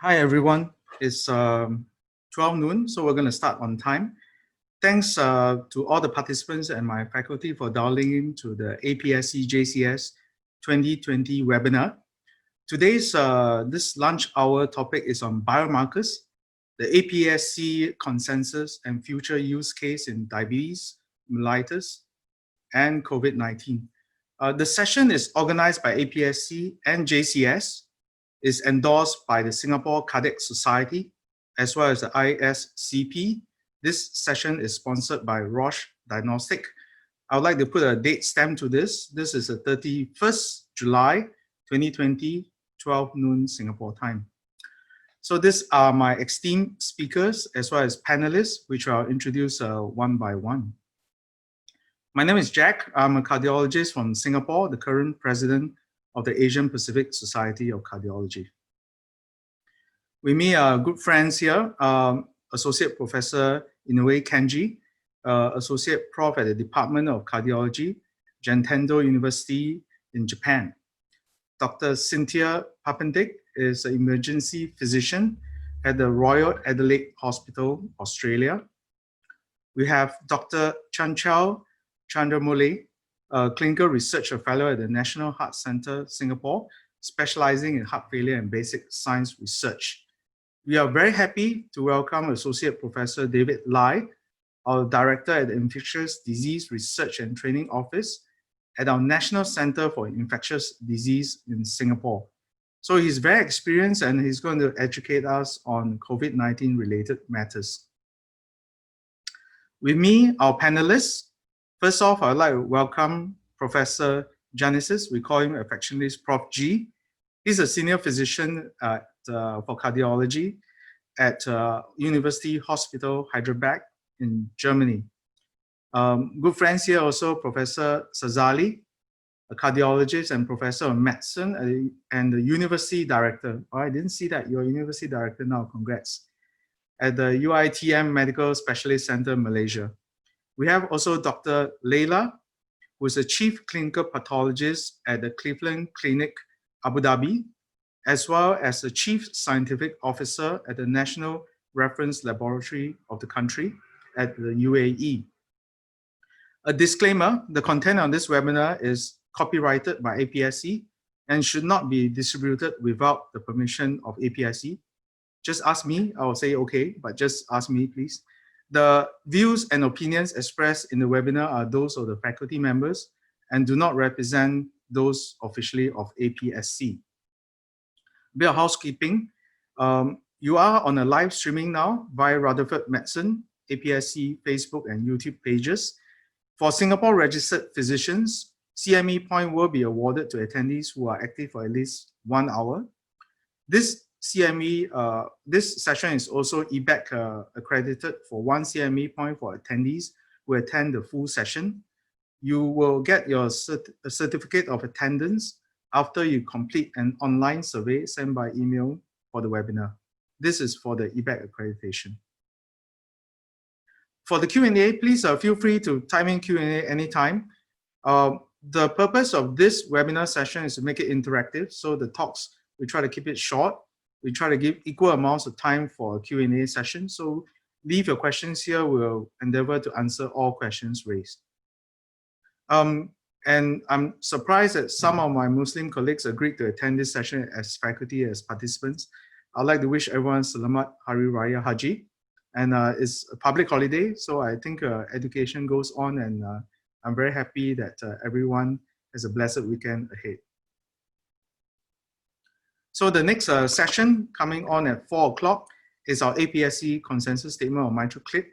Hi everyone, it's 12 noon, so we're going to start on time. Thanks to all the participants and my faculty for dialing in to the APSC JCS 2020 webinar. Today's this lunch hour topic is on biomarkers, the APSC Consensus and future use case in diabetes, mellitus, and COVID-19. The session is organized by APSC and JCS, is endorsed by the Singapore Cardiac Society, as well as the ISCP. This session is sponsored by Roche Diagnostic. I would like to put a date stamp to this. This is the 31st July 2020, 12 noon Singapore time. So these are my esteemed speakers as well as panelists, which I'll introduce one by one. My name is Jack. I'm a cardiologist from Singapore, the current president of the Asian Pacific Society of Cardiology. With me are good friends here, Associate Professor Inoue Kenji, Associate Prof at the Department of Cardiology, Jantendo University in Japan. Dr. Cynthia Papendick is an emergency physician at the Royal Adelaide Hospital, Australia. We have Dr. Chanchal Chandramouli, a clinical research fellow at the National Heart Centre, Singapore, specializing in heart failure and basic science research. We are very happy to welcome Associate Professor David Lye, our Director at the Infectious Disease Research and Training Office at our National Centre for Infectious Disease in Singapore. So he's very experienced and he's going to educate us on COVID-19 related matters. With me, our panelists. First off, I'd like to welcome Professor Genesis. We call him affectionately Prof. G. He's a senior physician for cardiology at University Hospital Hyderabad in Germany. Good friends here also, Professor Sazali, a cardiologist and professor of medicine and the university director. Oh, I didn't see that. You're a university director now. Congrats. At the UITM Medical Specialist Center, Malaysia. We have also Dr. Leila, who is a chief clinical pathologist at the Cleveland Clinic, Abu Dhabi, as well as the chief scientific officer at the National Reference Laboratory of the country at the UAE. A disclaimer, the content on this webinar is copyrighted by APSC and should not be distributed without the permission of APSC. Just ask me, I will say okay, but just ask me, please. The views and opinions expressed in the webinar are those of the faculty members and do not represent those officially of APSC. A bit of housekeeping. You are on a live streaming now via Rutherford Medicine, APSC Facebook and YouTube pages. For Singapore registered physicians, CME point will be awarded to attendees who are active for at least 1 hour. This CME, this session is also EBAC accredited for 1 CME point for attendees who attend the full session. You will get your certificate of attendance after you complete an online survey sent by email for the webinar. This is for the EBAC accreditation. For the Q&A, please feel free to type in Q&A anytime. The purpose of this webinar session is to make it interactive, so the talks, we try to keep it short. We try to give equal amounts of time for a Q&A session. So leave your questions here. We'll endeavor to answer all questions raised. And I'm surprised that some of my Muslim colleagues agreed to attend this session as faculty, as participants. I'd like to wish everyone Selamat Hari Raya Haji. And it's a public holiday, so I think education goes on, and I'm very happy that everyone has a blessed weekend ahead. So the next session coming on at 4 o'clock is our APSC Consensus Statement of Mitral Clip,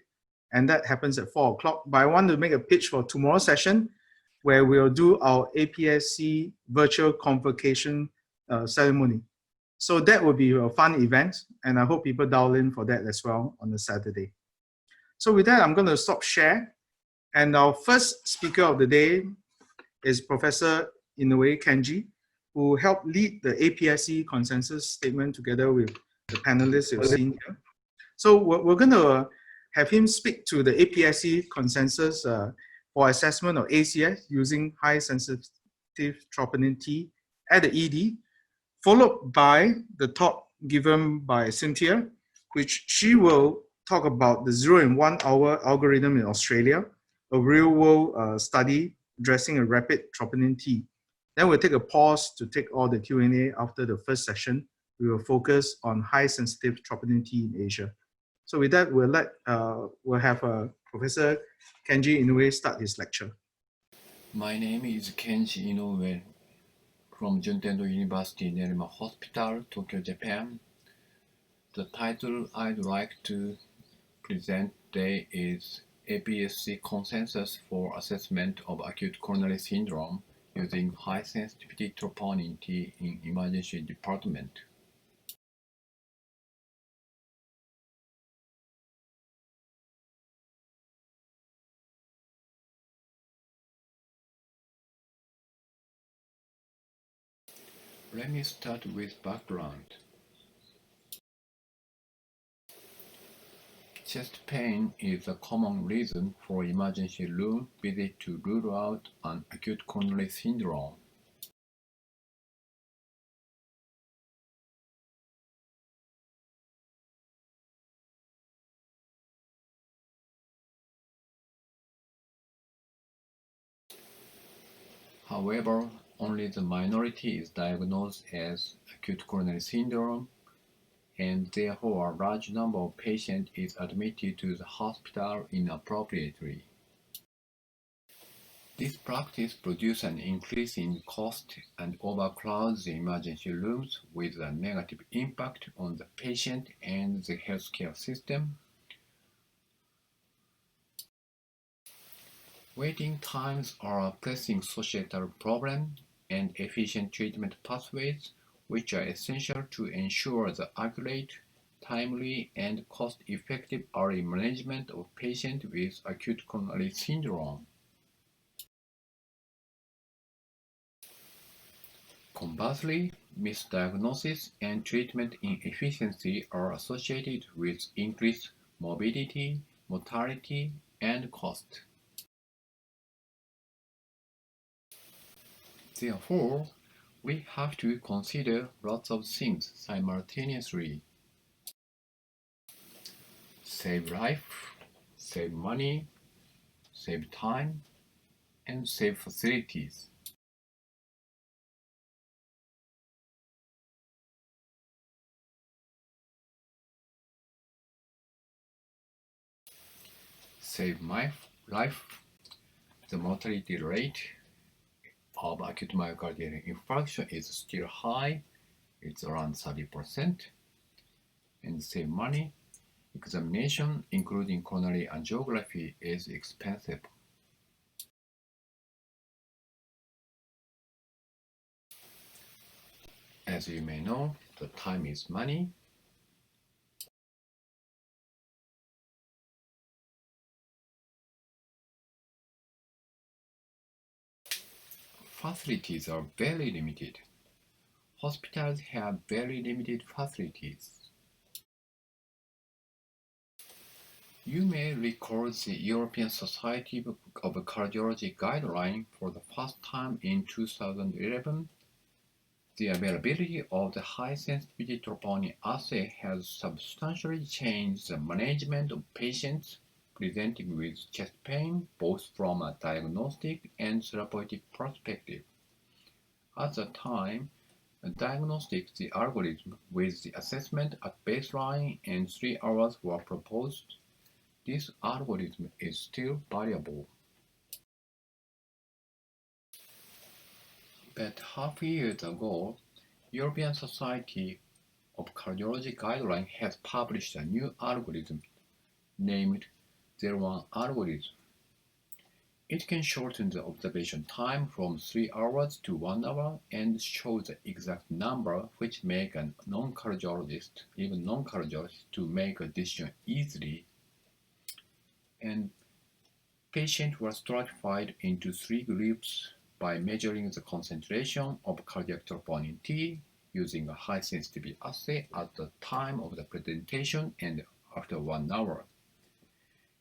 and that happens at 4 o'clock. But I want to make a pitch for tomorrow's session, where we'll do our APSC virtual convocation ceremony. So that will be a fun event, and I hope people dial in for that as well on the Saturday. So with that, I'm going to stop share. And our first speaker of the day is Professor Inoue Kenji, who helped lead the APSC Consensus Statement together with the panelists you've seen here. So we're going to have him speak to the APSC Consensus for assessment of ACS using high sensitive troponin T at the ED, followed by the talk given by Cynthia, which she will talk about the 0 and 1 hour algorithm in Australia, a real-world study addressing a rapid troponin T. Then we'll take a pause to take all the Q&A after the first session. We will focus on high-sensitive troponin T in Asia. So with that, we'll have Professor Kenji Inoue start his lecture. My name is Kenji Inoue from Untitled University Nerima Hospital, Tokyo, Japan. The title I'd like to present today is APSC Consensus for Assessment of Acute Coronary Syndrome using high-sensitivity Troponin T in Emergency Department. Let me start with background. Chest pain is a common reason for emergency room visit to rule out an acute coronary syndrome. However, only the minority is diagnosed as acute coronary syndrome, and therefore a large number of patients is admitted to the hospital inappropriately. This practice produces an increase in cost and overcrowds the emergency rooms with a negative impact on the patient and the healthcare system. Waiting times are a pressing societal problem, and efficient treatment pathways, which are essential to ensure the accurate, timely, and cost-effective early management of patients with acute coronary syndrome. Conversely, misdiagnosis and treatment inefficiency are associated with increased morbidity, mortality, and cost. Therefore, we have to consider lots of things simultaneously. Save life, save money, save time, and save facilities. Save my life. The mortality rate of acute myocardial infarction is still high. It's around 30%. And save money. Examination, including coronary angiography, is expensive. As you may know, the time is money. Facilities are very limited. Hospitals have very limited facilities. You may recall the European Society of Cardiology guideline for the first time in 2011. The availability of the high-sensitivity troponin assay has substantially changed the management of patients presenting with chest pain, both from a diagnostic and therapeutic perspective. At the time, diagnostic the algorithm with the assessment at baseline and 3 hours were proposed. This algorithm is still variable. But half years ago, European Society of Cardiology guideline has published a new algorithm named 01 algorithm. It can shorten the observation time from 3 hours to 1 hour and show the exact number, which make a non-cardiologist, even non-cardiologist, to make a decision easily. And patients were stratified into 3 groups by measuring the concentration of cardiac troponin T using a high-sensitivity assay at the time of the presentation and after 1 hour.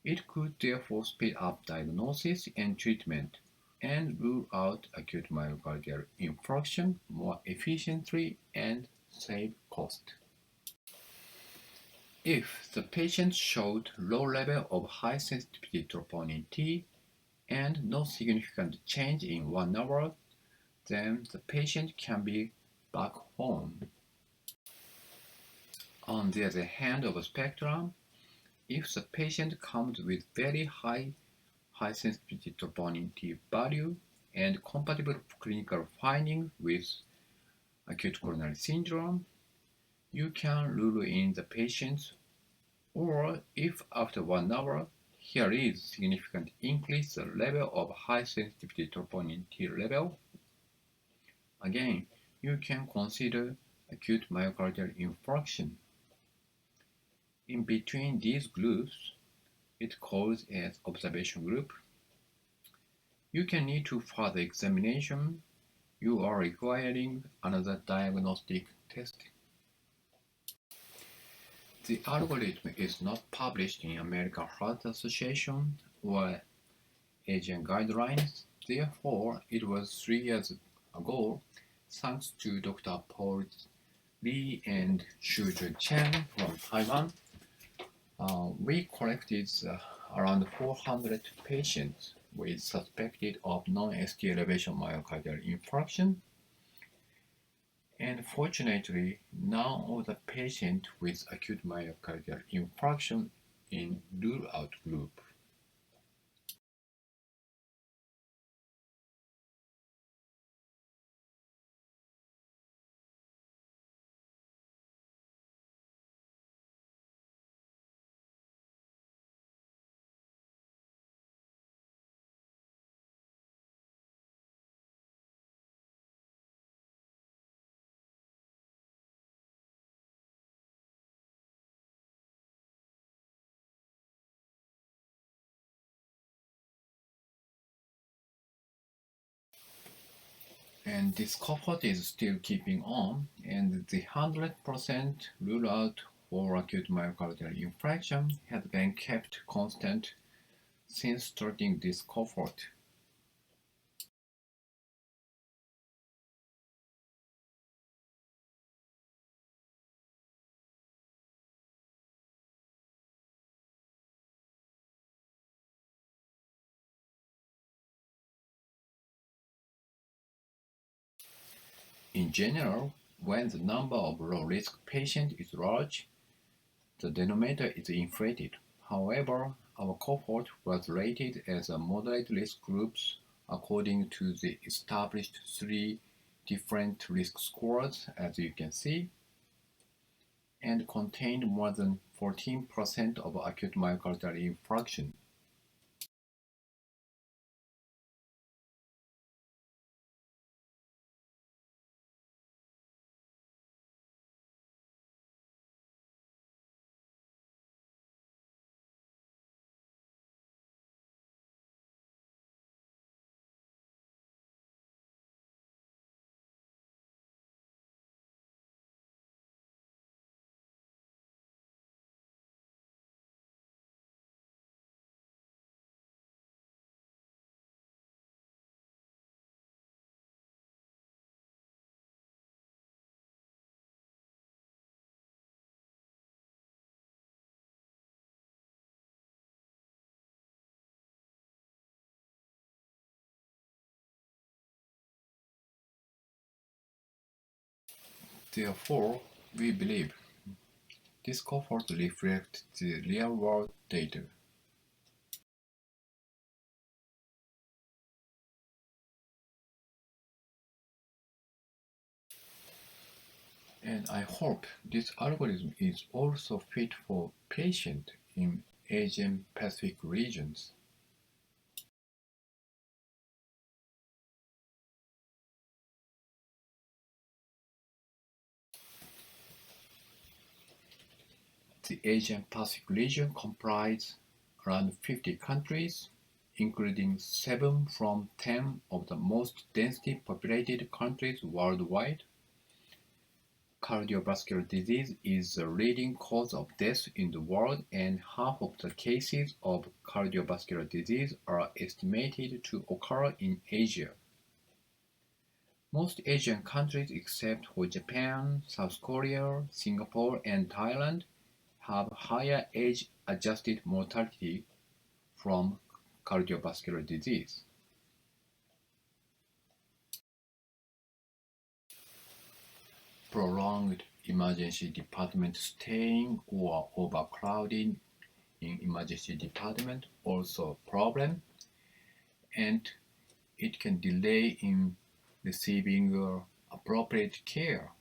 It could therefore speed up diagnosis and treatment and rule out acute myocardial infarction more efficiently and save cost. If the patient showed low level of high sensitivity troponin T and no significant change in 1 hour, then the patient can be back home. On the other hand of the spectrum, if the patient comes with very high sensitivity troponin T value and compatible clinical findings with acute coronary syndrome, you can rule in the patient, or if after 1 hour here is significant increase the level of high sensitivity troponin T level, again you can consider acute myocardial infarction. In between these groups, it calls as observation group. You can need to further examination. You are requiring another diagnostic test. The algorithm is not published in American Heart Association or Asian guidelines. Therefore, it was 3 years ago, thanks to Dr. Paul Lee and Shuzhu Chen from Taiwan, we collected around 400 patients with suspected of non-ST elevation myocardial infarction. And fortunately, none of the patients with acute myocardial infarction in rule-out group. And this cohort is still keeping on, and the 100% rule out for acute myocardial infarction has been kept constant since starting this cohort. In general, when the number of low-risk patients is large, the denominator is inflated. However, our cohort was rated as a moderate risk groups according to the established 3 different risk scores, as you can see, and contained more than 14% of acute myocardial infarction. Therefore, we believe this cohort reflects the real-world data. And I hope this algorithm is also fit for patients in Asian Pacific regions. The Asian Pacific region comprises around 50 countries, including 7 from 10 of the most densely populated countries worldwide. Cardiovascular disease is the leading cause of death in the world, and half of the cases of cardiovascular disease are estimated to occur in Asia. Most Asian countries except for Japan, South Korea, Singapore, and Thailand have higher age-adjusted mortality from cardiovascular disease. Prolonged emergency department staying or overcrowding in emergency department also a problem, and it can delay in receiving appropriate care.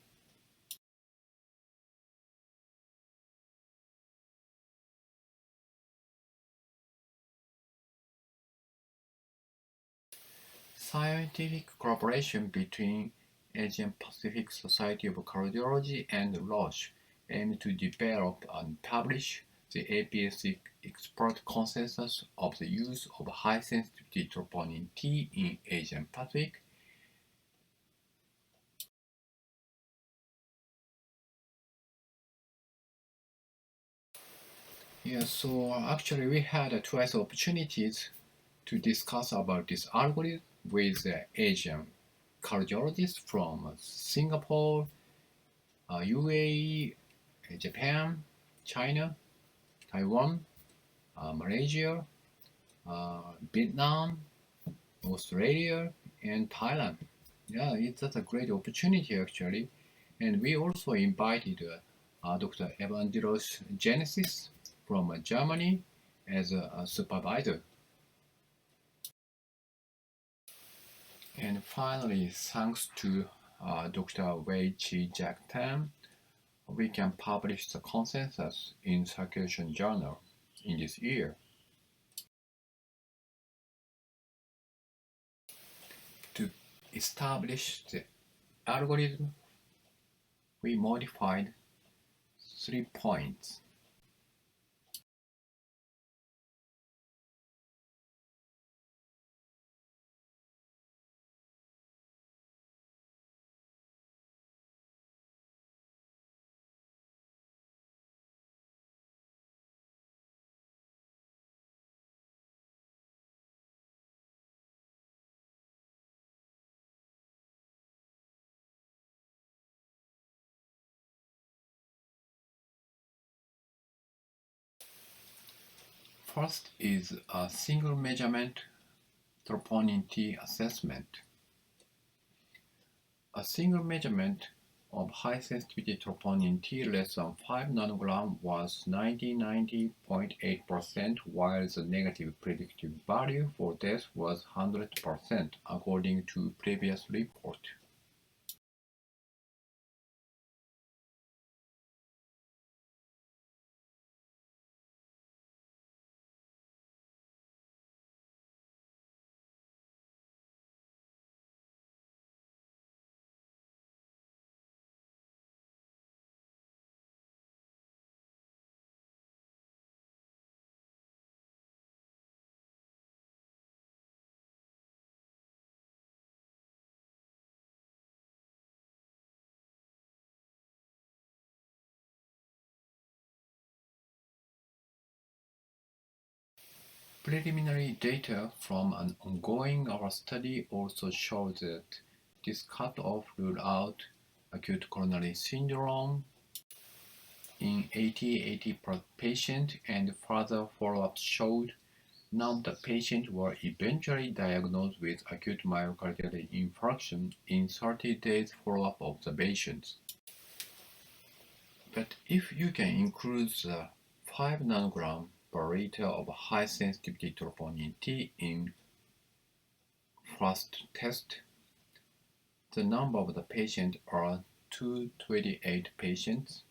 Scientific collaboration between Asian Pacific Society of Cardiology and Roche aim to develop and publish the APSC expert consensus of the use of high-sensitivity troponin T in Asian Pacific. Yeah, so actually we had twice opportunities to discuss about this algorithm with Asian cardiologists from Singapore, UAE, Japan, China, Taiwan, Malaysia, Vietnam, Australia, and Thailand. Yeah, that's a great opportunity actually. And we also invited Dr. Evangelos Genesis from Germany as a supervisor. And finally, thanks to Dr. Wei Chi Jack Tan, we can publish the consensus in Circulation Journal in this year. To establish the algorithm, we modified 3 points. First is a single measurement troponin T assessment. A single measurement of high sensitivity troponin T less than 5 nanogram was 90.8%, while the negative predictive value for death was 100% according to previous report. Preliminary data from an ongoing our study also shows that this cutoff ruled out acute coronary syndrome in 80 patients, and further follow-up showed none of the patients were eventually diagnosed with acute myocardial infarction in 30 days follow-up observations. But if you can include the 5 nanogram per liter of high sensitivity troponin T in first test, the number of the patients are 228 patients.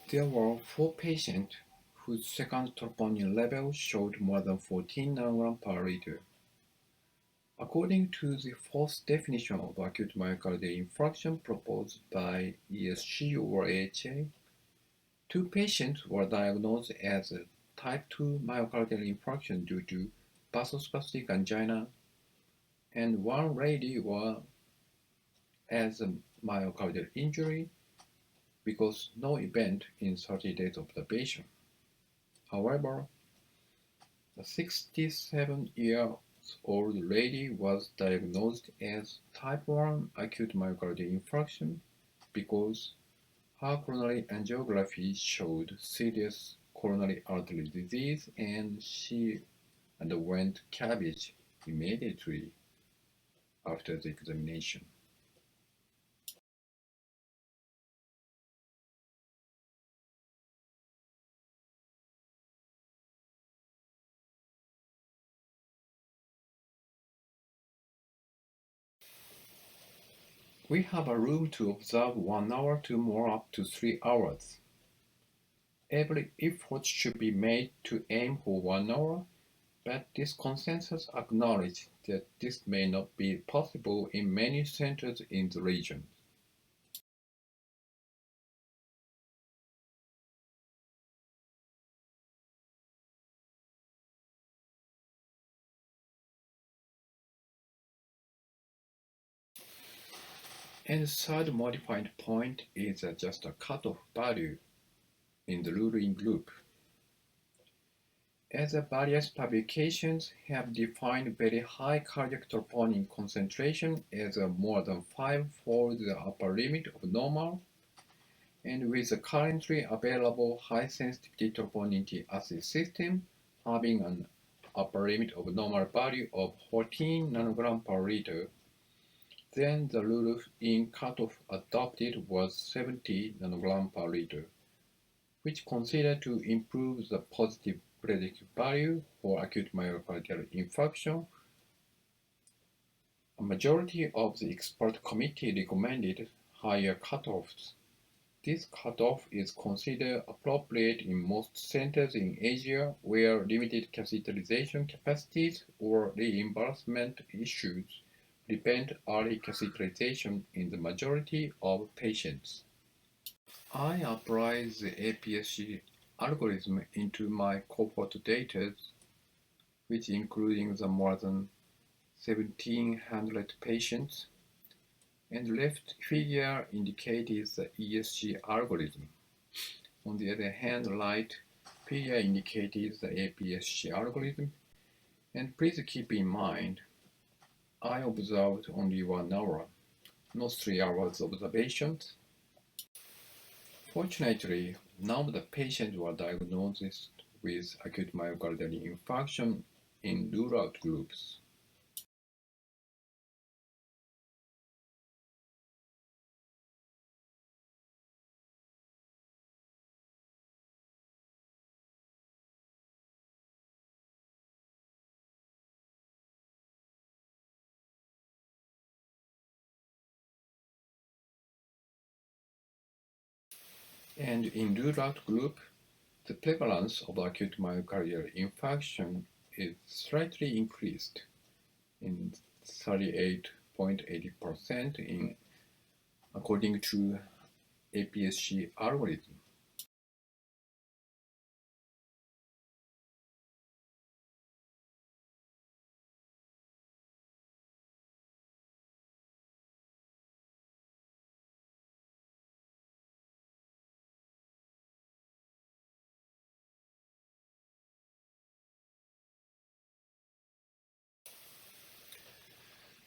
There were 4 patients whose second troponin level showed more than 14 nanogram per liter. According to the fourth definition of acute myocardial infarction proposed by ESC or AHA, 2 patients were diagnosed as a type 2 myocardial infarction due to vasospastic angina, and 1 lady was as a myocardial injury because no event in 30 days observation. However, a 67-year-old lady was diagnosed as type 1 acute myocardial infarction because Her coronary angiography showed serious coronary artery disease, and she underwent CABG immediately after the examination. We have a room to observe 1 hour to more up to 3 hours. Every effort should be made to aim for 1 hour, but this consensus acknowledges that this may not be possible in many centers in the region. And the third modified point is just a cutoff value in the ruling group. As various publications have defined very high cardiac troponin concentration as more than 5-fold the upper limit of normal, and with the currently available high-sensitivity troponin T assay system having an upper limit of normal value of 14 nanogram per liter, then the rule-in cutoff adopted was 70 nanogram per liter, which considered to improve the positive predictive value for acute myocardial infarction. A majority of the expert committee recommended higher cutoffs. This cutoff is considered appropriate in most centers in Asia where limited catheterization capacities or reimbursement issues prevent early catheterization in the majority of patients. I applied the APSC algorithm into my cohort data, which including the more than 1,700 patients, and the left figure indicates the ESG algorithm. On the other hand, the right figure indicates the APSC algorithm, and please keep in mind, I observed only 1 hour, not 3 hours observations. Fortunately, none of the patients were diagnosed with acute myocardial infarction in rule-out groups. And in rule-out group, the prevalence of acute myocardial infarction is slightly increased in 38.80% according to APSC algorithm.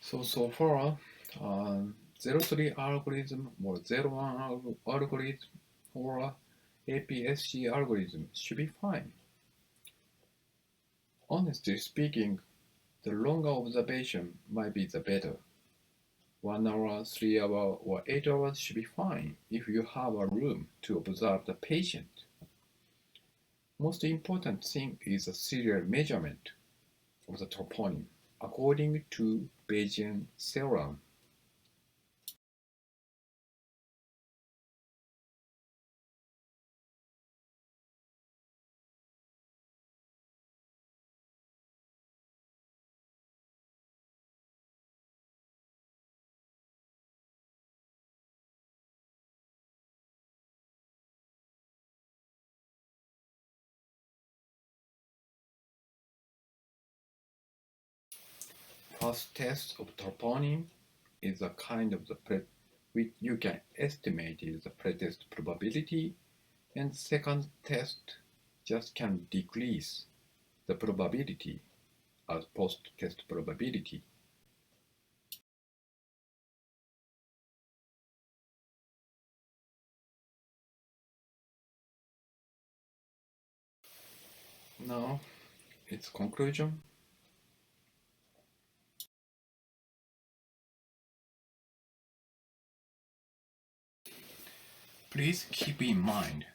So far, 03 algorithm or 01 algorithm or APSC algorithm should be fine. Honestly speaking, the longer observation might be the better. 1 hour, 3 hours, or 8 hours should be fine if you have a room to observe the patient. Most important thing is a serial measurement of the troponin according to Bayesian theorem. First test of troponin is a kind of which you can estimate is the pretest probability, and second test just can decrease the probability as post-test probability. Now, its conclusion. Please keep in mind,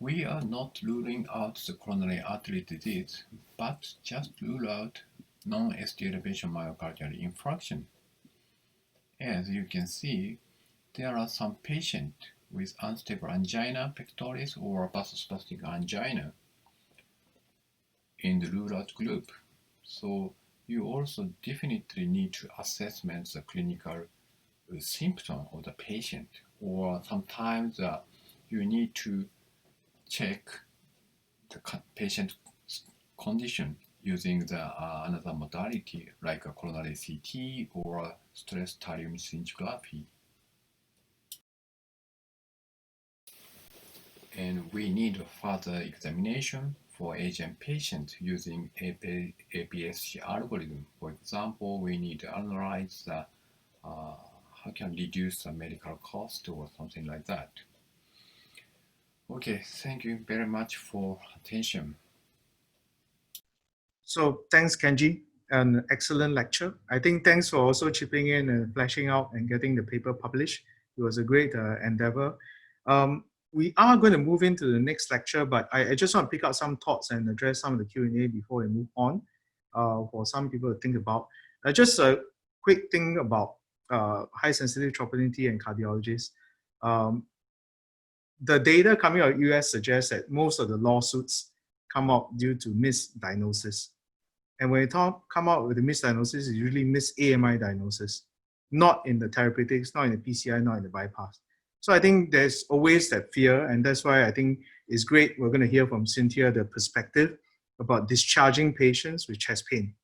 we are not ruling out the coronary artery disease, but just rule out non-ST elevation myocardial infarction. As you can see, there are some patients with unstable angina pectoris or vasospastic angina in the rule out group. So you also definitely need to assessment the clinical symptom of the patient, or sometimes you need to check the patient condition using the another modality like a coronary CT or stress thallium scintigraphy. And we need further examination for Asian patients using APSC algorithm. For example, we need to analyze how can reduce the medical cost or something like that. Okay, thank you very much for attention. So thanks, Kenji. An excellent lecture. I think thanks for also chipping in and fleshing out and getting the paper published. It was a great endeavor. We are going to move into the next lecture, but I just want to pick out some thoughts and address some of the Q&A before we move on for some people to think about. Just a quick thing about high-sensitive troponin T and cardiologists. The data coming out of US suggests that most of the lawsuits come out due to misdiagnosis. And when you come out with a misdiagnosis, it's usually mis-AMI diagnosis, not in the therapeutics, not in the PCI, not in the bypass. So I think there's always that fear, and that's why I think it's great we're going to hear from Cynthia the perspective about discharging patients with chest pain.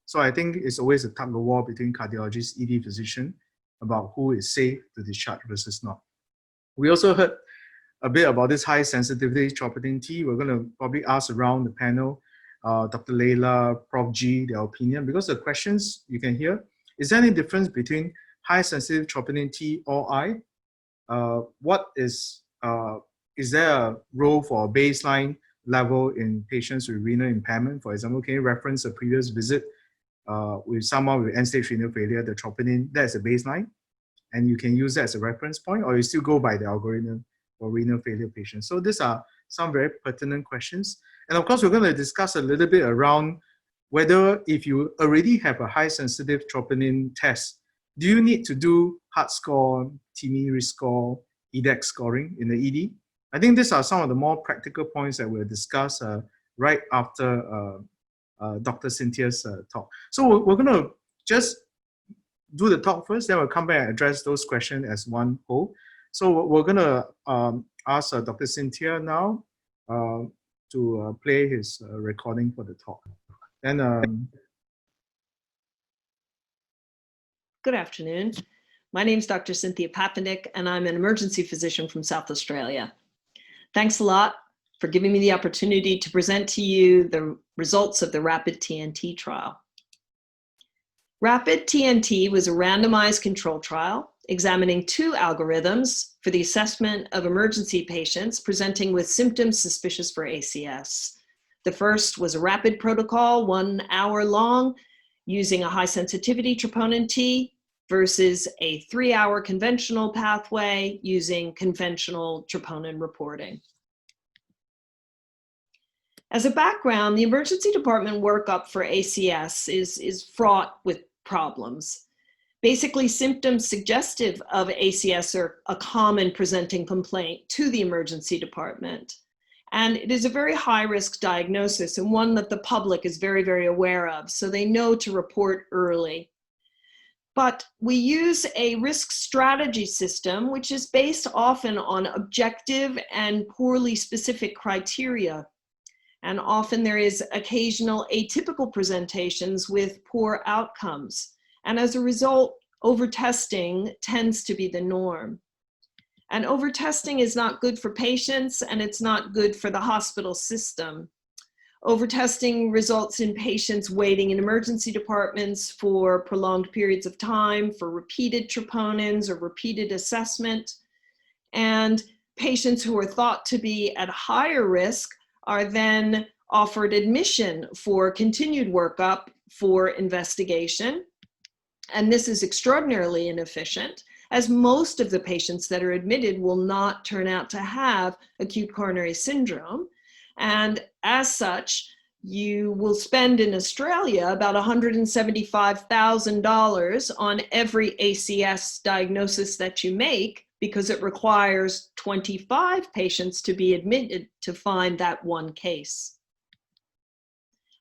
So I think it's always a tug of war between cardiologist, ED physician about who is safe to discharge versus not. We also heard a bit about this high sensitivity troponin T. We're going to probably ask around the panel, Dr. Leila, Prof. G, their opinion, because the questions you can hear, is there any difference between high sensitive troponin T or I? Is there a role for a baseline level in patients with renal impairment? For example, can you reference a previous visit with someone with end-stage renal failure, the troponin, that's a baseline, and you can use that as a reference point, or you still go by the algorithm for renal failure patients? So these are some very pertinent questions. And of course, we're going to discuss a little bit around whether if you already have a high sensitive troponin test, do you need to do heart score, TIMI risk score, EDEX scoring in the ED? I think these are some of the more practical points that we'll discuss right after Dr. Cynthia's talk. So we're going to just do the talk first, then we'll come back and address those questions as one whole. So we're going to ask Dr. Cynthia now to play his recording for the talk. And good afternoon. My name is Dr. Cynthia Papendick, and I'm an emergency physician from South Australia. Thanks a lot for giving me the opportunity to present to you the results of the RAPID-TnT trial. RAPID-TnT was a randomized control trial examining two algorithms for the assessment of emergency patients presenting with symptoms suspicious for ACS. The first was a RAPID protocol, 1 hour long, using a high sensitivity troponin T versus a 3-hour conventional pathway using conventional troponin reporting. As a background, the emergency department workup for ACS is fraught with problems. Basically, symptoms suggestive of ACS are a common presenting complaint to the emergency department. And it is a very high-risk diagnosis and one that the public is very, very aware of, so they know to report early. But we use a risk strategy system, which is based often on objective and poorly specific criteria. And often there is occasional atypical presentations with poor outcomes. And as a result, overtesting tends to be the norm. And overtesting is not good for patients, and it's not good for the hospital system. Overtesting results in patients waiting in emergency departments for prolonged periods of time, for repeated troponins or repeated assessment. And patients who are thought to be at higher risk are then offered admission for continued workup for investigation. And this is extraordinarily inefficient, as most of the patients that are admitted will not turn out to have acute coronary syndrome. And as such, you will spend in Australia about $175,000 on every ACS diagnosis that you make, because it requires 25 patients to be admitted to find that one case.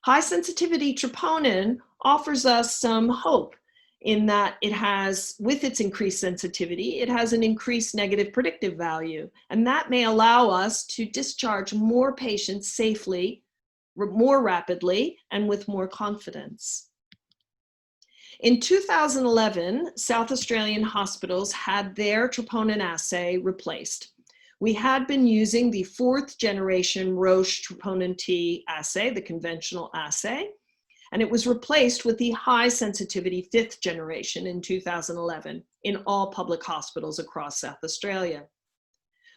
High sensitivity troponin offers us some hope in that it has, with its increased sensitivity, it has an increased negative predictive value, and that may allow us to discharge more patients safely, more rapidly, and with more confidence. In 2011, South Australian hospitals had their troponin assay replaced. We had been using the 4th generation Roche Troponin T assay, the conventional assay, and it was replaced with the high sensitivity 5th generation in 2011 in all public hospitals across South Australia.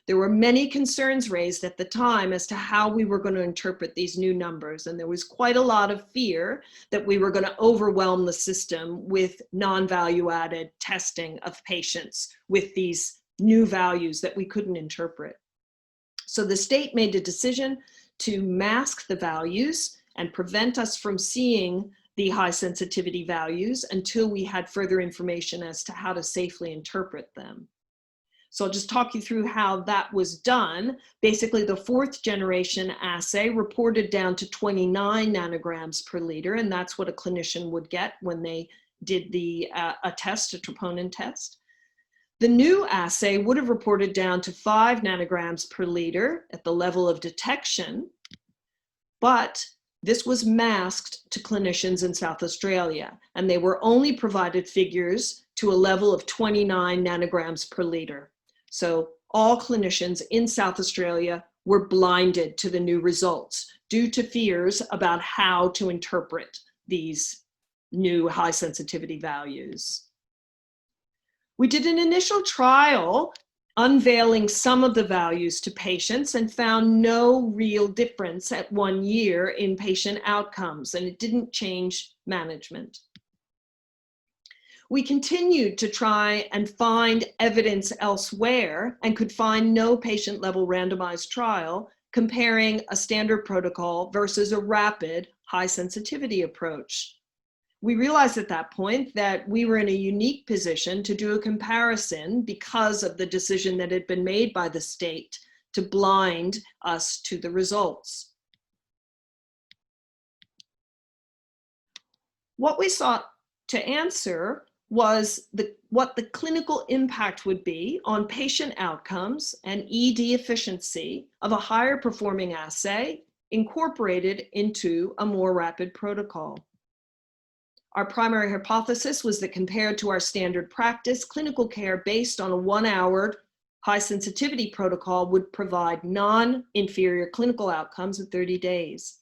There were many concerns raised at the time as to how we were going to interpret these new numbers, and there was quite a lot of fear that we were going to overwhelm the system with non-value added testing of patients with these new values that we couldn't interpret. So the state made a decision to mask the values and prevent us from seeing the high sensitivity values until we had further information as to how to safely interpret them. So I'll just talk you through how that was done. Basically, the 4th generation assay reported down to 29 nanograms per liter, and that's what a clinician would get when they did a troponin test. The new assay would have reported down to 5 nanograms per liter at the level of detection, but this was masked to clinicians in South Australia, and they were only provided figures to a level of 29 nanograms per liter. So all clinicians in South Australia were blinded to the new results due to fears about how to interpret these new high sensitivity values. We did an initial trial unveiling some of the values to patients and found no real difference at 1 year in patient outcomes, and it didn't change management. We continued to try and find evidence elsewhere and could find no patient-level randomized trial comparing a standard protocol versus a rapid high-sensitivity approach. We realized at that point that we were in a unique position to do a comparison because of the decision that had been made by the state to blind us to the results. What we sought to answer was what the clinical impact would be on patient outcomes and ED efficiency of a higher performing assay incorporated into a more rapid protocol. Our primary hypothesis was that compared to our standard practice, clinical care based on a 1-hour high sensitivity protocol would provide non-inferior clinical outcomes in 30 days.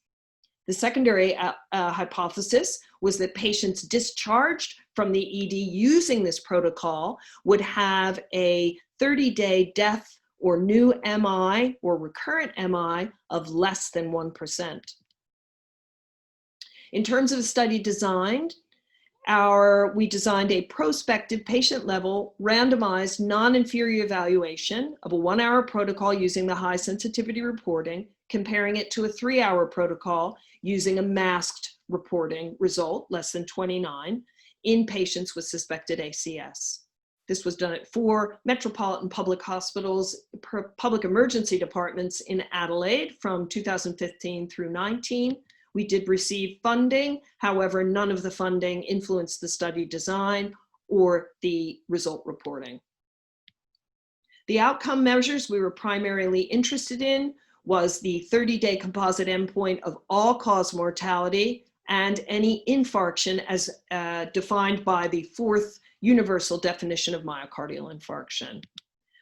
The secondary hypothesis was that patients discharged from the ED using this protocol would have a 30-day death or new MI or recurrent MI of less than 1%. In terms of the study design, we designed a prospective patient-level randomized non-inferior evaluation of a 1-hour protocol using the high sensitivity reporting, comparing it to a 3-hour protocol using a masked reporting result, less than 29, in patients with suspected ACS. This was done at 4 metropolitan public hospitals, public emergency departments in Adelaide from 2015 through 19. We did receive funding, however, none of the funding influenced the study design or the result reporting. The outcome measures we were primarily interested in was the 30-day composite endpoint of all-cause mortality and any infarction as defined by the 4th universal definition of myocardial infarction.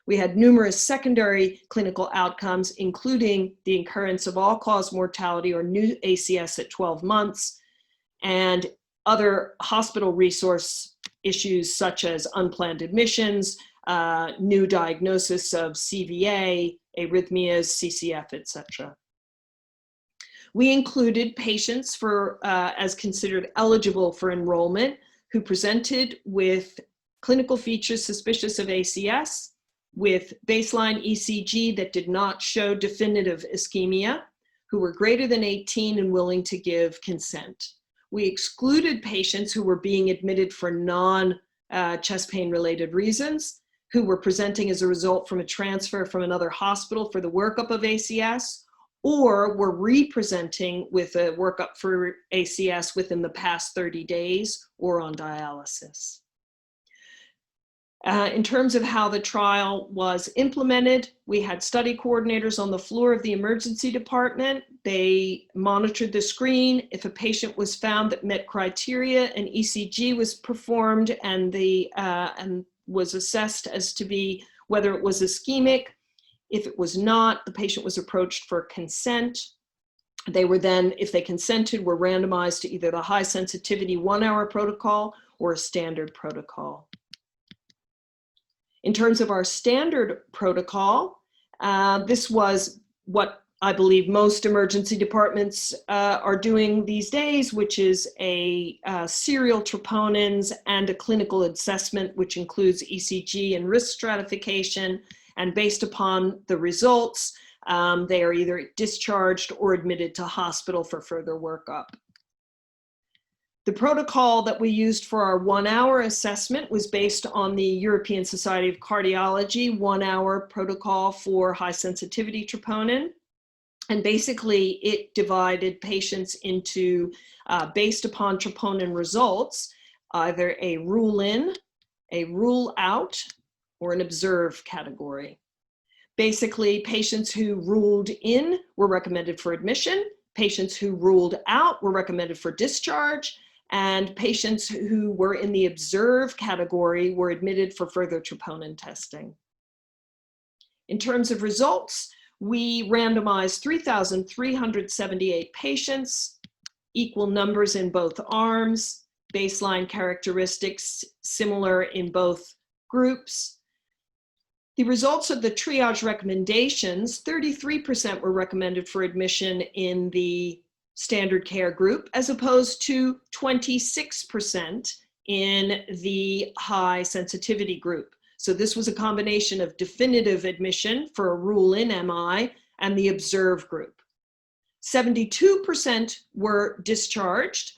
We had numerous secondary clinical outcomes, including the occurrence of all-cause mortality or new ACS at 12 months, and other hospital resource issues such as unplanned admissions, new diagnosis of CVA, arrhythmias, CCF, etc. We included patients as considered eligible for enrollment who presented with clinical features suspicious of ACS, with baseline ECG that did not show definitive ischemia, who were greater than 18 and willing to give consent. We excluded patients who were being admitted for non-chest pain related reasons, who were presenting as a result from a transfer from another hospital for the workup of ACS, or were re-presenting with a workup for ACS within the past 30 days or on dialysis. In terms of how the trial was implemented, we had study coordinators on the floor of the emergency department. They monitored the screen. If a patient was found that met criteria, an ECG was performed and was assessed as to be whether it was ischemic. If it was not, the patient was approached for consent. They were then, if they consented, were randomized to either the high sensitivity 1-hour protocol or a standard protocol. In terms of our standard protocol, this was what I believe most emergency departments are doing these days, which is a serial troponins and a clinical assessment, which includes ECG and risk stratification. And based upon the results, they are either discharged or admitted to hospital for further workup. The protocol that we used for our 1-hour assessment was based on the European Society of Cardiology 1-hour protocol for high sensitivity troponin. And basically it divided patients into, based upon troponin results, either a rule in, a rule out, or an observe category. Basically, patients who ruled in were recommended for admission, patients who ruled out were recommended for discharge, and patients who were in the observe category were admitted for further troponin testing. In terms of results, we randomized 3,378 patients, equal numbers in both arms, baseline characteristics similar in both groups. The results of the triage recommendations, 33% were recommended for admission in the standard care group, as opposed to 26% in the high sensitivity group. So this was a combination of definitive admission for a rule-in MI and the observe group. 72% were discharged,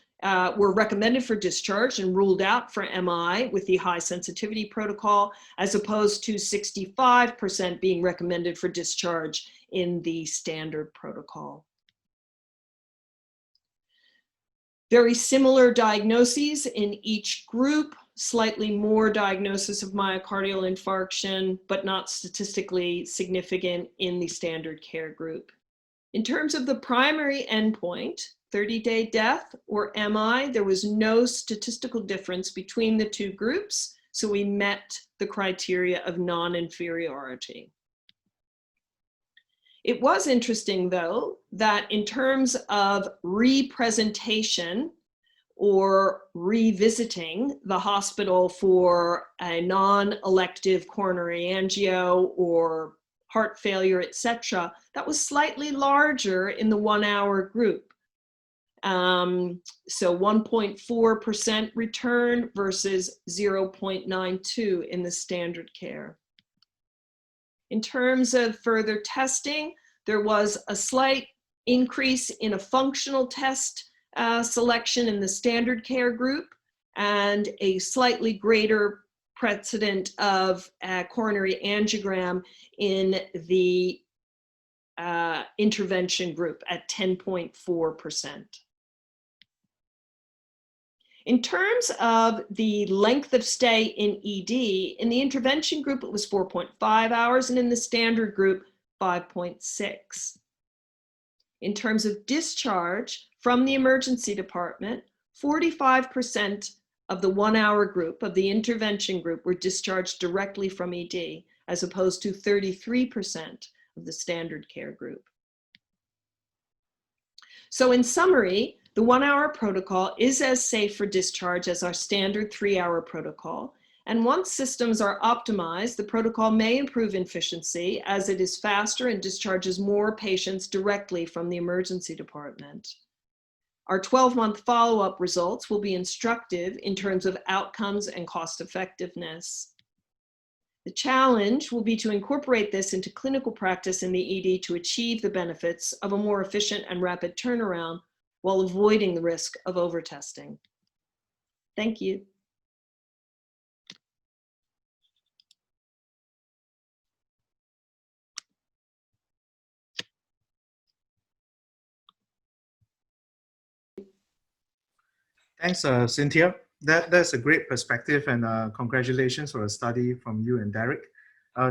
were recommended for discharge and ruled out for MI with the high sensitivity protocol, as opposed to 65% being recommended for discharge in the standard protocol. Very similar diagnoses in each group, slightly more diagnosis of myocardial infarction, but not statistically significant in the standard care group. In terms of the primary endpoint, 30-day death or MI, there was no statistical difference between the two groups, so we met the criteria of non-inferiority. It was interesting, though, that in terms of representation or revisiting the hospital for a non-elective coronary angio or heart failure, etc., that was slightly larger in the 1-hour group. So 1.4% return versus 0.92 in the standard care. In terms of further testing, there was a slight increase in a functional test selection in the standard care group and a slightly greater precedent of coronary angiogram in the intervention group at 10.4%. In terms of the length of stay in ED, in the intervention group, it was 4.5 hours, and in the standard group, 5.6. In terms of discharge from the emergency department, 45% of the 1-hour group, of the intervention group, were discharged directly from ED, as opposed to 33% of the standard care group. So in summary, the 1-hour protocol is as safe for discharge as our standard 3-hour protocol, And once systems are optimized, the protocol may improve efficiency as it is faster and discharges more patients directly from the emergency department. Our 12-month follow-up results will be instructive in terms of outcomes and cost effectiveness. The challenge will be to incorporate this into clinical practice in the ED to achieve the benefits of a more efficient and rapid turnaround while avoiding the risk of overtesting. Thank you. Thanks, Cynthia. That's a great perspective, and congratulations for a study from you and Derek.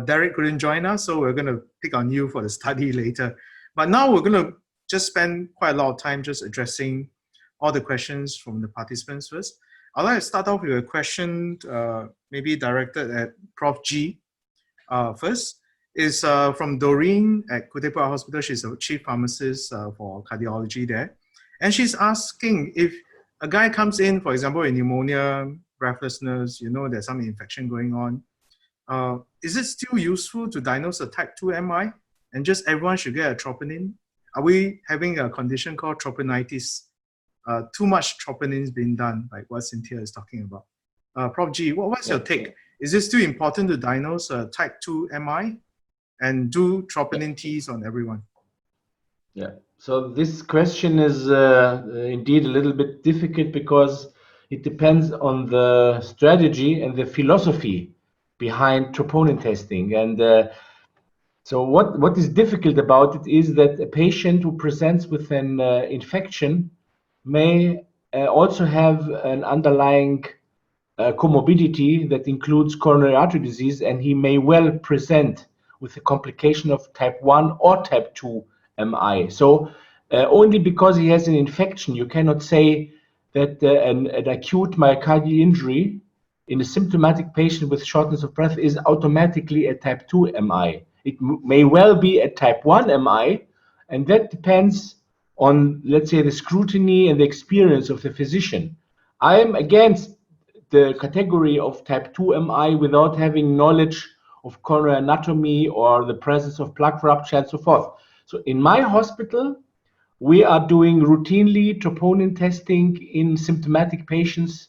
Derek couldn't join us, so we're going to pick on you for the study later. But now we're going to just spend quite a lot of time just addressing all the questions from the participants first. I'd like to start off with a question maybe directed at Prof. G first. Is from Doreen at Kutepua Hospital. She's a chief pharmacist for cardiology there. And she's asking if a guy comes in, for example, with pneumonia, breathlessness, there's some infection going on. Is it still useful to diagnose a type 2 MI and just everyone should get a troponin? Are we having a condition called troponitis? Too much troponin is being done, like what Cynthia is talking about. Prof. G, what's your take? Is it still important to diagnose a type 2 MI and do troponin Ts on everyone? Yeah, so this question is indeed a little bit difficult because it depends on the strategy and the philosophy behind troponin testing. And so what is difficult about it is that a patient who presents with an infection may also have an underlying comorbidity that includes coronary artery disease, and he may well present with a complication of type 1 or type 2 MI. So only because he has an infection, you cannot say that an acute myocardial injury in a symptomatic patient with shortness of breath is automatically a type 2 MI. It may well be a type 1 MI, and that depends on, let's say, the scrutiny and the experience of the physician. I am against the category of type 2 MI without having knowledge of coronary anatomy or the presence of plaque rupture and so forth. So in my hospital, we are doing routinely troponin testing in symptomatic patients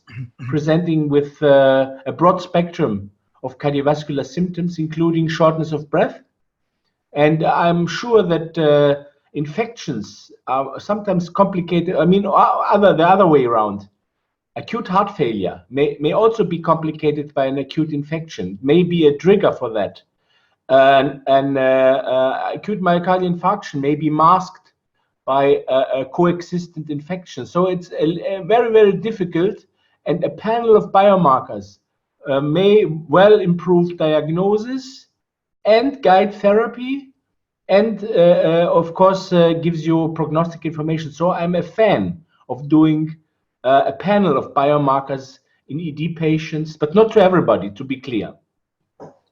presenting with a broad spectrum of cardiovascular symptoms, including shortness of breath. And I'm sure that infections are sometimes complicated. I mean, the other way around. Acute heart failure may also be complicated by an acute infection, may be a trigger for that. And acute myocardial infarction may be masked by a coexistent infection. So it's a very, very difficult, and a panel of biomarkers may well improve diagnosis and guide therapy, and of course gives you prognostic information. So I'm a fan of doing a panel of biomarkers in ED patients, but not to everybody, to be clear.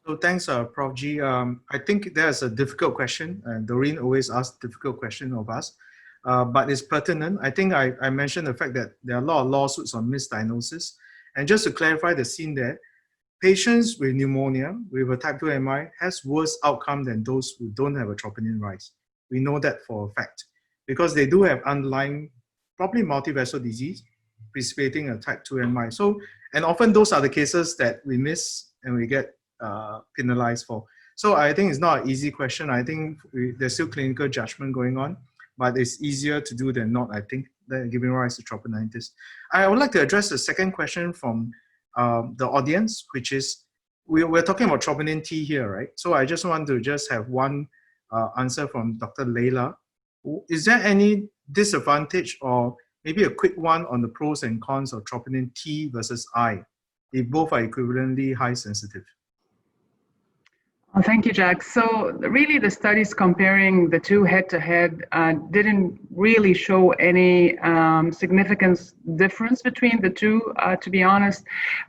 So thanks, Prof. G. I think there's a difficult question, and Doreen always asks difficult question of us, but it's pertinent. I think I mentioned the fact that there are a lot of lawsuits on misdiagnosis. And just to clarify the scene there, patients with pneumonia with a type 2 MI has worse outcome than those who don't have a troponin rise. We know that for a fact, because they do have underlying, probably multivessel disease, precipitating a type 2 MI. So, and often those are the cases that we miss and we get penalized for. So I think it's not an easy question. I think there's still clinical judgment going on, but it's easier to do than not, I think, than giving rise to troponitis. I would like to address the second question from the audience, which is, we're talking about troponin T here, right? So I just want to just have one answer from Dr. Leila. Is there any disadvantage, or maybe a quick one, on the pros and cons of troponin T versus I, if both are equivalently high sensitive? Well, thank you, Jack. So really the studies comparing the two head-to-head didn't really show any significant difference between the two, to be honest.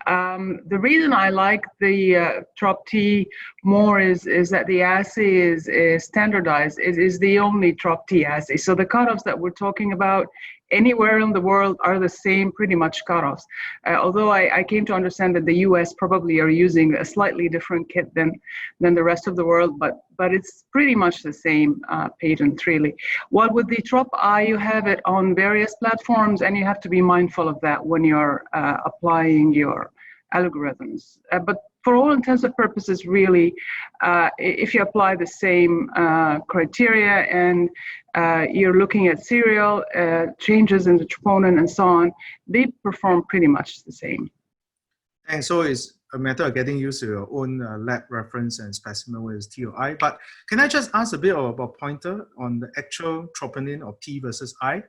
The reason I like the TROP-T more is that the assay is standardized. It is the only TROP-T assay. So the cutoffs that we're talking about anywhere in the world are the same pretty much cutoffs. Although I came to understand that the US probably are using a slightly different kit than the rest of the world, but it's pretty much the same patent, really. While with the TropI, you have it on various platforms, and you have to be mindful of that when you're applying your algorithms. But for all intents and purposes, really, if you apply the same criteria and you're looking at serial changes in the troponin and so on, they perform pretty much the same. And so it's a matter of getting used to your own lab reference and specimen, whether it's T or I. But can I just ask a bit of a pointer on the actual troponin of T versus I?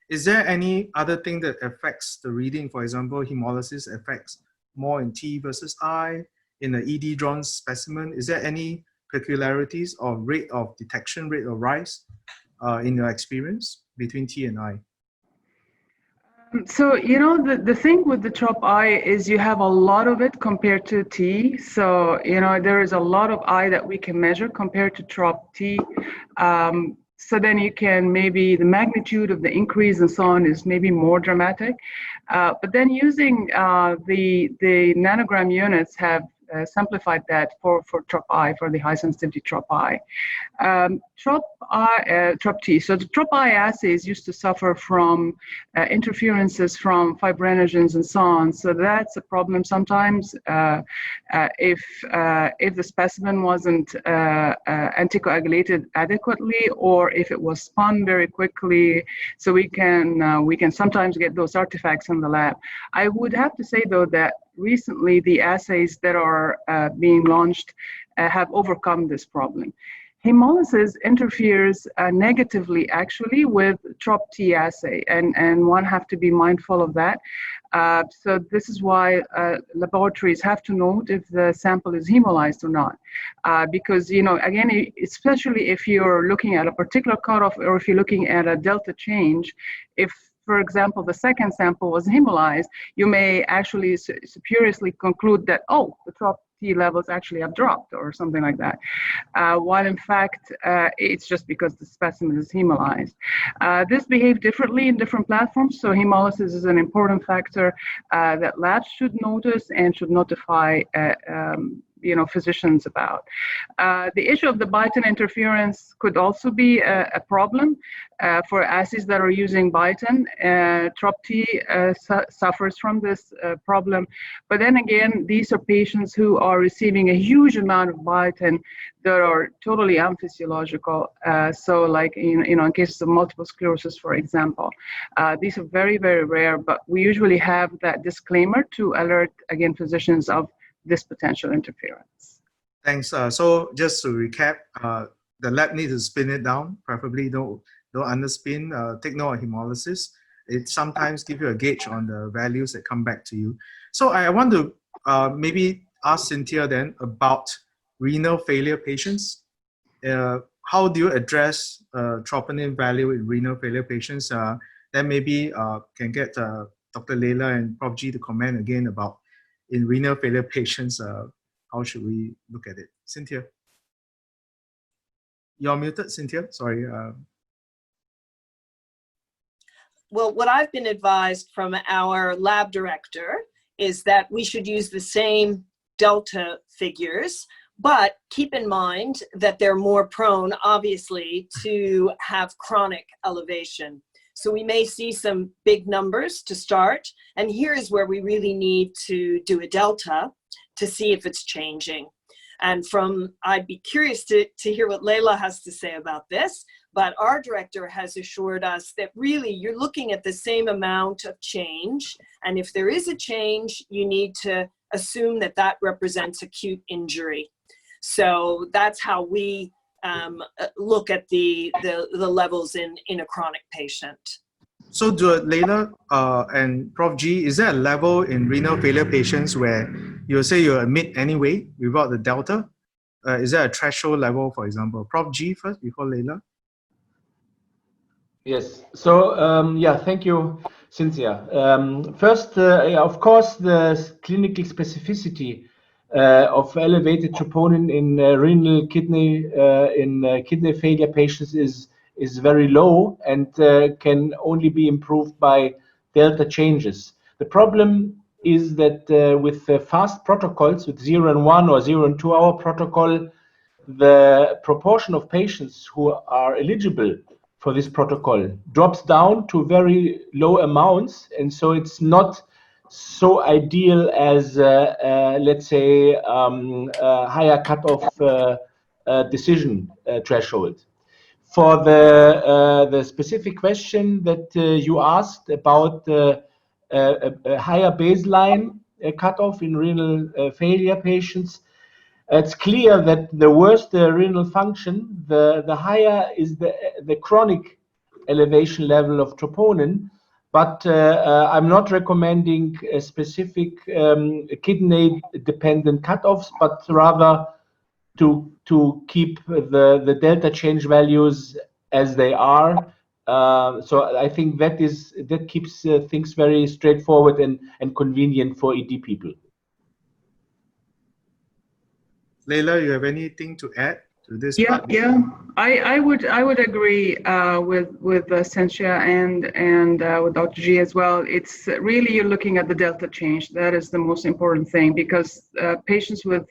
Is there any other thing that affects the reading? For example, hemolysis affects more in T versus I. In the ED drawn specimen, is there any peculiarities or rate of detection, rate of rise in your experience between T and I? So, you know, the thing with the TropI is you have a lot of it compared to T. So, you know, there is a lot of I that we can measure compared to TropT. So then you can maybe the magnitude of the increase and so on is maybe more dramatic. But then using the nanogram units have simplified that for TropI, for the high sensitivity TropI. TropT. So the TropI assays used to suffer from interferences from fibrinogens and so on. So that's a problem sometimes if the specimen wasn't anticoagulated adequately, or if it was spun very quickly. So we can sometimes get those artifacts in the lab. I would have to say though that recently the assays that are being launched have overcome this problem. Hemolysis interferes negatively actually with TropT assay, and one have to be mindful of that. So this is why laboratories have to note if the sample is hemolyzed or not. Because, you know, again, especially if you're looking at a particular cutoff or if you're looking at a delta change, if for example, the second sample was hemolyzed, you may actually spuriously conclude that, oh, the TropT levels actually have dropped or something like that. While in fact, it's just because the specimen is hemolyzed. This behaves differently in different platforms. So hemolysis is an important factor that labs should notice and should notify you know, physicians about. The issue of the Byton interference could also be a problem for assays that are using Byton. TropT suffers from this problem. But then again, these are patients who are receiving a huge amount of Byton that are totally unphysiological. So like in cases of multiple sclerosis, for example, these are very, very rare, but we usually have that disclaimer to alert, again, physicians of this potential interference. Thanks. So just to recap, the lab needs to spin it down, preferably don't underspin, take note of hemolysis. It sometimes gives you a gauge on the values that come back to you. So I want to maybe ask Cynthia then about renal failure patients. How do you address troponin value in renal failure patients? Then maybe can get Dr. Leila and Prof. G to comment again about in renal failure patients, how should we look at it? Cynthia. You're muted, Cynthia, sorry. Well, what I've been advised from our lab director is that we should use the same delta figures, but keep in mind that they're more prone, obviously, to have chronic elevation. So we may see some big numbers to start, and here is where we really need to do a delta to see if it's changing. And I'd be curious to hear what Leila has to say about this, but our director has assured us that really you're looking at the same amount of change, and if there is a change, you need to assume that that represents acute injury. So that's how we look at the levels in a chronic patient. So do Leila and Prof. G, is there a level in renal failure patients where you say you admit anyway without the delta? Is there a threshold level, for example? Prof. G first before Leila. Yes, so yeah, thank you, Cynthia. First, of course, the clinical specificity of elevated troponin in renal kidney failure patients is is very low and can only be improved by delta changes. The problem is that with fast protocols, with 0 and 1 or 0 and 2 hour protocol, the proportion of patients who are eligible for this protocol drops down to very low amounts, and so it's not so ideal as let's say higher cutoff decision threshold. For the specific question that you asked about a higher baseline cutoff in renal failure patients, it's clear that the worse the renal function, the higher is the chronic elevation level of troponin. But I'm not recommending a specific kidney-dependent cutoffs, but rather to keep the delta change values as they are. So I think that keeps things very straightforward and convenient for ED people. Leila, you have anything to add to this Yeah, part? yeah, I would agree with Cynthia and with Dr. G as well. It's really, you're looking at the delta change. That is the most important thing, because patients with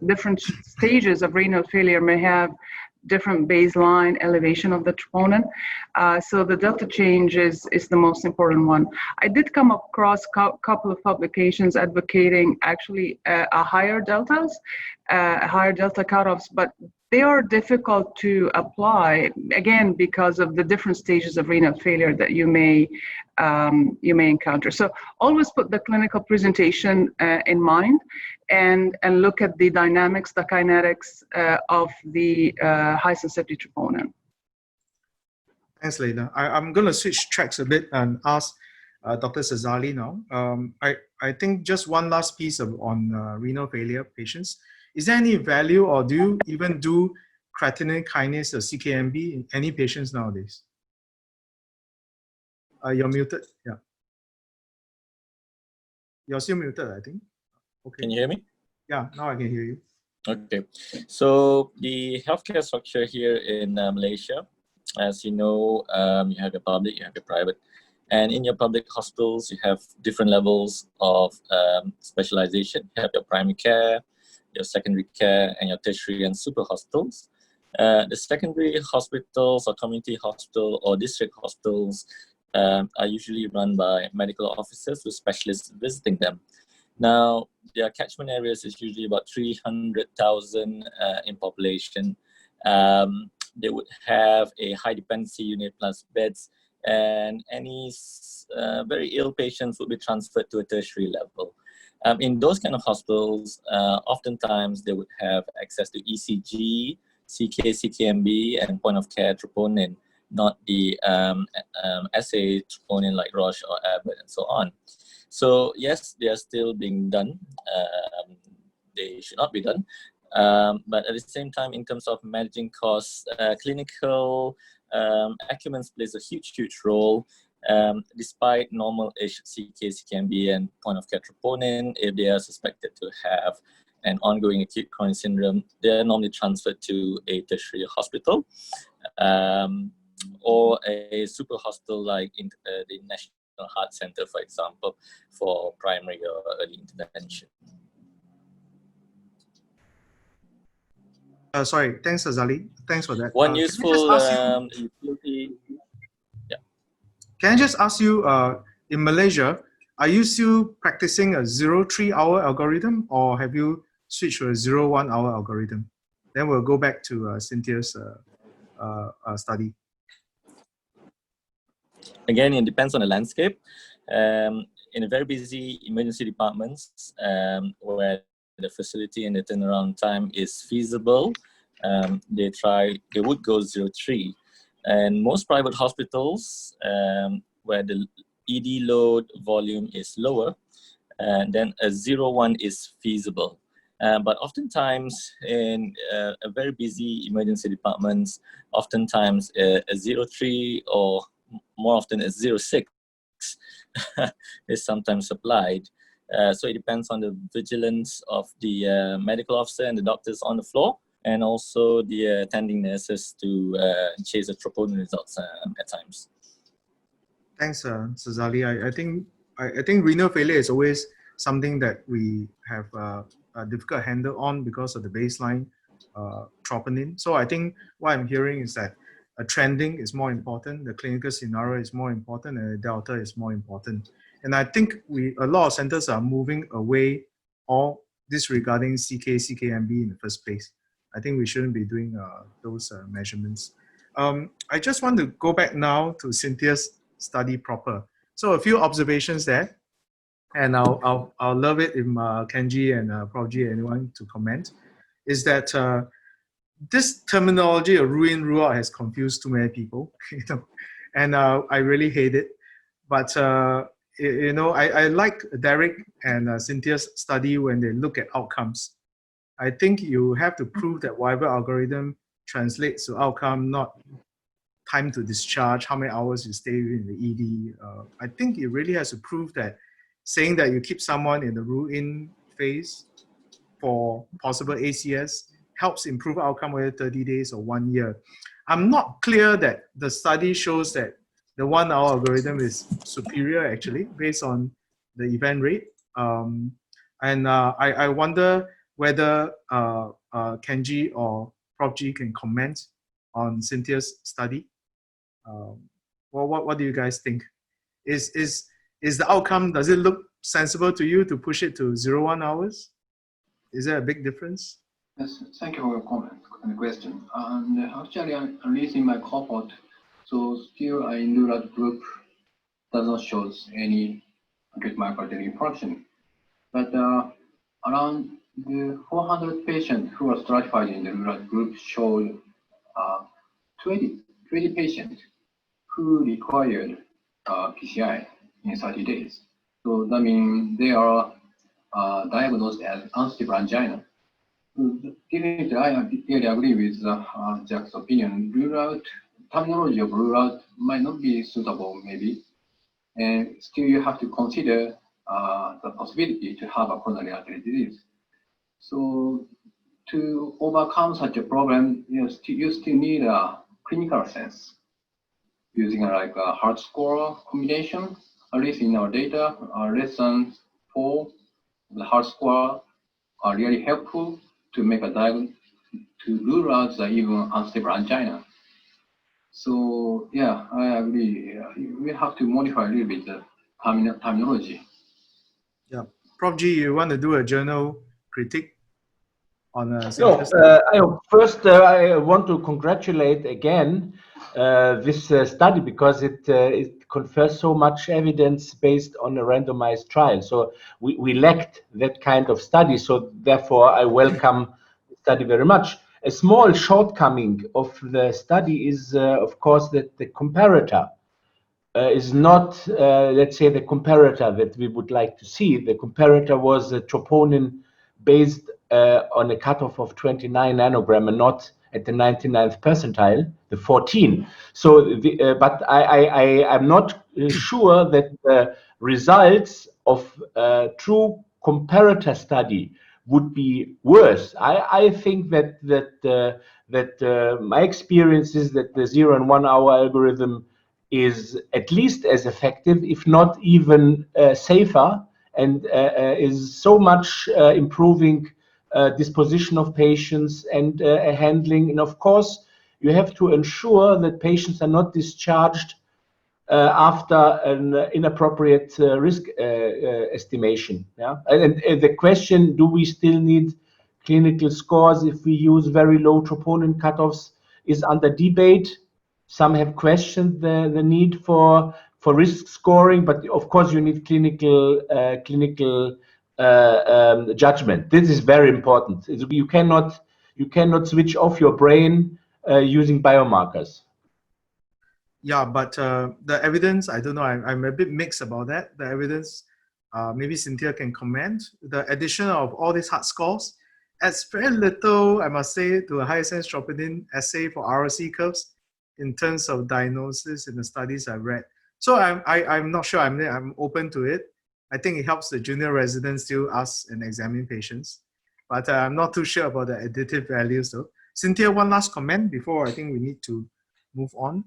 different stages of renal failure may have different baseline elevation of the troponin. So the delta change is the most important one. I did come across a couple of publications advocating actually a higher delta cutoffs, but they are difficult to apply, again, because of the different stages of renal failure that you may encounter. So always put the clinical presentation in mind, and look at the dynamics, the kinetics of the high sensitivity troponin. Thanks, Leila. I'm going to switch tracks a bit and ask Dr. Sazali now. I think just one last piece on renal failure patients. Is there any value, or do you even do creatinine kinase or CKMB in any patients nowadays? You're muted. Yeah. You're still muted, I think. Okay. Can you hear me? Yeah, now I can hear you. Okay. So the healthcare structure here in Malaysia, as you know, you have your public, you have your private. And in your public hospitals, you have different levels of specialization. You have your primary care, your secondary care, and your tertiary and super hospitals. The secondary hospitals or community hospital or district hospitals are usually run by medical officers with specialists visiting them. Now, their catchment areas is usually about 300,000 in population. They would have a high dependency unit plus beds, and any very ill patients would be transferred to a tertiary level. In those kind of hospitals, oftentimes they would have access to ECG, CK, CKMB, and point of care troponin, not the assay troponin like Roche or Abbott and so on. So yes, they are still being done. They should not be done. But at the same time, in terms of managing costs, clinical acumen plays a huge role. Despite normal CK, CKMB, and point of care troponin, if they are suspected to have an ongoing acute coronary syndrome, they are normally transferred to a tertiary hospital or a super hospital like in the National Heart Center, for example, for primary or early intervention. Sorry, thanks, Azali. Thanks for that. One useful utility. Yeah. Can I just ask you, in Malaysia, are you still practicing a 0-3 hour algorithm, or have you switched to a 0-1 hour algorithm? Then we'll go back to Cynthia's study. Again, it depends on the landscape. In a very busy emergency departments where the facility and the turnaround time is feasible, they would go 0-3. And most private hospitals where the ED load volume is lower, then a 0-1 is feasible. But oftentimes in a very busy emergency departments, oftentimes a 0-3 or more often a 0-6 is sometimes applied. So it depends on the vigilance of the medical officer and the doctors on the floor and also the attending nurses to chase the troponin results at times. Thanks, Sazali. I think renal failure is always something that we have a difficult handle on because of the baseline troponin. So I think what I'm hearing is that a trending is more important, the clinical scenario is more important, and the delta is more important. And I think a lot of centers are moving away or disregarding CKMB in the first place. I think we shouldn't be doing those measurements. I just want to go back now to Cynthia's study proper. So a few observations there, and I'll love it if Kenji and Prof G, anyone to comment, is that this terminology of rule in, rule out has confused too many people, and I really hate it. But I like Derek and Cynthia's study when they look at outcomes. I think you have to prove that whatever algorithm translates to outcome, not time to discharge, how many hours you stay in the ED. I think it really has to prove that saying that you keep someone in the rule-in phase for possible ACS helps improve outcome whether 30 days or 1 year. I'm not clear that the study shows that the 1 hour algorithm is superior actually based on the event rate. I wonder whether Kenji or Prof G can comment on Cynthia's study. What do you guys think? Is the outcome, does it look sensible to you to push it to 0-1 hours? Is there a big difference? Yes, thank you for your comment and question. And actually, at least in my cohort, so still in neural group does not show any acute myocardial infarction. But around the 400 patients who are stratified in the neural group showed 20 patients who required PCI in 30 days. So that means they are diagnosed as unstable angina. Definitely, I really agree with Jack's opinion. Rule out, terminology of rule out might not be suitable, maybe. And still, you have to consider the possibility to have a coronary artery disease. So, to overcome such a problem, you still need a clinical sense using like a heart score combination. At least in our data, less than 4, the heart score are really helpful to make a diagnosis, to rule out the even unstable angina. So yeah, I agree. We have to modify a little bit the terminology. Yeah, Prof G, you want to do a journal critique on No, first I want to congratulate again this study because it confers so much evidence based on a randomized trial. So we lacked that kind of study. So therefore, I welcome the study very much. A small shortcoming of the study is, of course, that the comparator is not, let's say, the comparator that we would like to see. The comparator was a troponin based on a cutoff of 29 nanogram and not at the 99th percentile, the 14. So, but I'm not sure that the results of true comparator study would be worse. I think that my experience is that the 0 and 1 hour algorithm is at least as effective, if not even safer, and is so much improving disposition of patients and handling. And of course, you have to ensure that patients are not discharged after an inappropriate risk estimation. Yeah, and the question: do we still need clinical scores if we use very low troponin cutoffs? Is under debate. Some have questioned the need for risk scoring, but of course you need clinical judgment. This is very important. You cannot switch off your brain using biomarkers. Yeah, but the evidence, I don't know, I'm a bit mixed about that. The evidence, maybe Cynthia can comment. The addition of all these hard scores adds very little, I must say, to a high sense troponin assay for ROC curves in terms of diagnosis in the studies I read. So I'm not sure, I'm open to it. I think it helps the junior residents still ask and examine patients. But I'm not too sure about the additive values though. Cynthia, one last comment before I think we need to move on.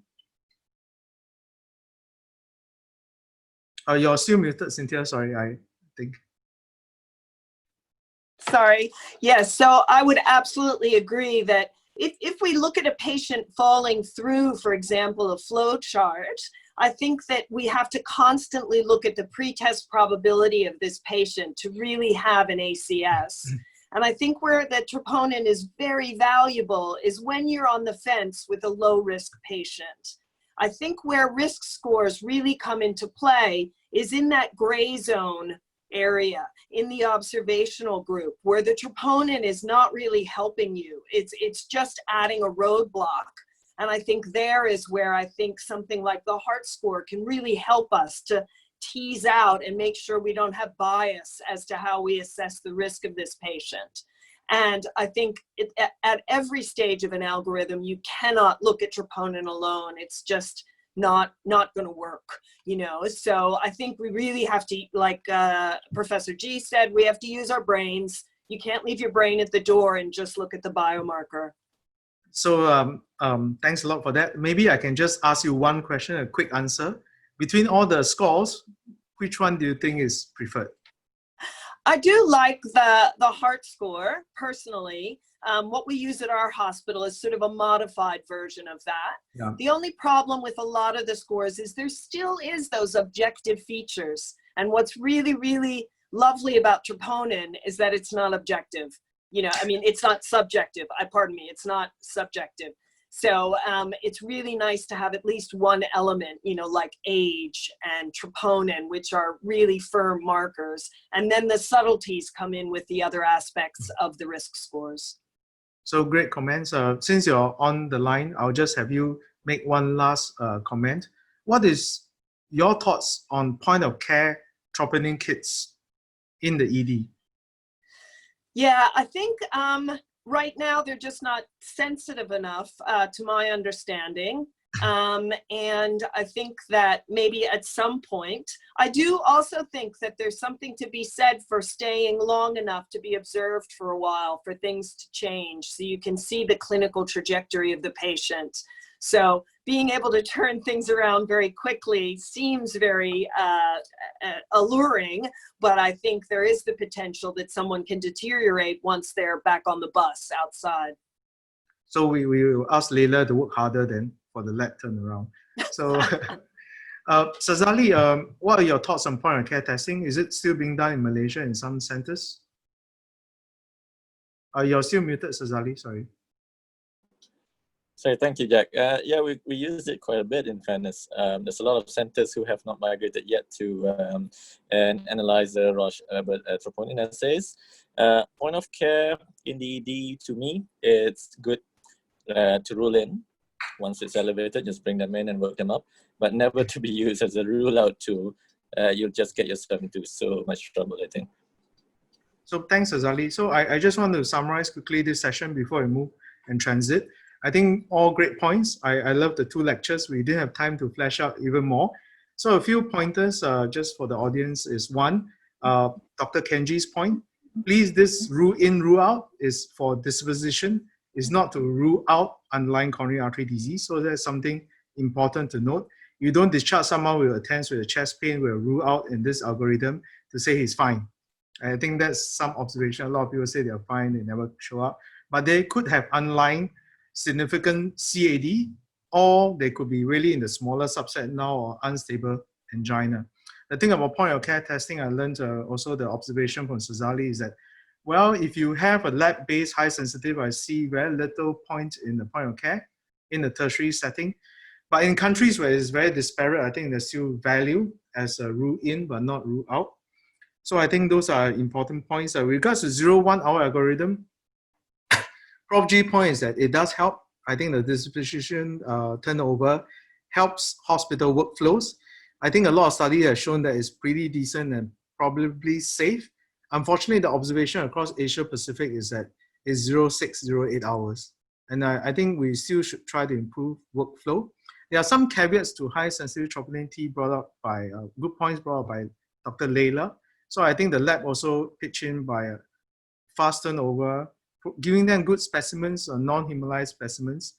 You're still muted, Cynthia. Sorry, I think. Sorry. Yes, so I would absolutely agree that if we look at a patient falling through, for example, a flow chart, I think that we have to constantly look at the pretest probability of this patient to really have an ACS. And I think where the troponin is very valuable is when you're on the fence with a low-risk patient. I think where risk scores really come into play is in that gray zone area, in the observational group, where the troponin is not really helping you. It's just adding a roadblock. And I think there is where I think something like the heart score can really help us to tease out and make sure we don't have bias as to how we assess the risk of this patient. And I think at every stage of an algorithm, you cannot look at troponin alone. It's just not going to work, you know. So I think we really have to, like Professor G said, we have to use our brains. You can't leave your brain at the door and just look at the biomarker. So thanks a lot for that. Maybe I can just ask you one question, a quick answer. Between all the scores, which one do you think is preferred? I do like the heart score, personally. What we use at our hospital is sort of a modified version of that. Yeah. The only problem with a lot of the scores is there still is those objective features. And what's really, really lovely about troponin is that it's not objective. You know, I mean, it's not subjective. Pardon me, it's not subjective. So it's really nice to have at least one element, you know, like age and troponin, which are really firm markers. And then the subtleties come in with the other aspects of the risk scores. So great comments. Since you're on the line, I'll just have you make one last comment. What is your thoughts on point of care troponin kits in the ED? Yeah, I think right now they're just not sensitive enough to my understanding. And I think that maybe at some point, I do also think that there's something to be said for staying long enough to be observed for a while, for things to change, so you can see the clinical trajectory of the patient. So being able to turn things around very quickly seems very alluring, but I think there is the potential that someone can deteriorate once they're back on the bus outside. So we will ask Leila to work harder then for the lab turnaround. So, Sazali, what are your thoughts on point of care testing? Is it still being done in Malaysia in some centers? You're still muted, Sazali, sorry. Sorry, thank you, Jack. Yeah, we use it quite a bit, in fairness. There's a lot of centers who have not migrated yet to analyze the Roche troponin assays. Point of care in the ED, to me, it's good to rule in. Once it's elevated, just bring them in and work them up, but never to be used as a rule out tool. You'll just get yourself into so much trouble, I think. So thanks, Azali. So I just want to summarize quickly this session before we move and transit. I think all great points. I love the two lectures. We didn't have time to flesh out even more. So a few pointers just for the audience is one, Dr. Kenji's point. Please, this rule in, rule out is for disposition. Is not to rule out underlying coronary artery disease. So that's something important to note. You don't discharge someone who attends with a chest pain, will rule out in this algorithm to say he's fine. I think that's some observation. A lot of people say they're fine, they never show up. But they could have underlying significant CAD, or they could be really in the smaller subset now or unstable angina. The thing about point of care testing, I learned also the observation from Sazali is that, well, if you have a lab-based high sensitive, I see very little point in the point of care in the tertiary setting. But in countries where it's very disparate, I think there's still value as a rule in, but not rule out. So I think those are important points. With regards to 0-1 hour algorithm, Prof. G point is that it does help. I think the disposition turnover helps hospital workflows. I think a lot of studies have shown that it's pretty decent and probably safe. Unfortunately, the observation across Asia Pacific is that it's 0.6, 0.8 hours. And I think we still should try to improve workflow. There are some caveats to high sensitivity troponin T brought up by, good points brought up by Dr. Leila. So I think the lab also pitched in by fast turnover, giving them good specimens or non-hemolyzed specimens.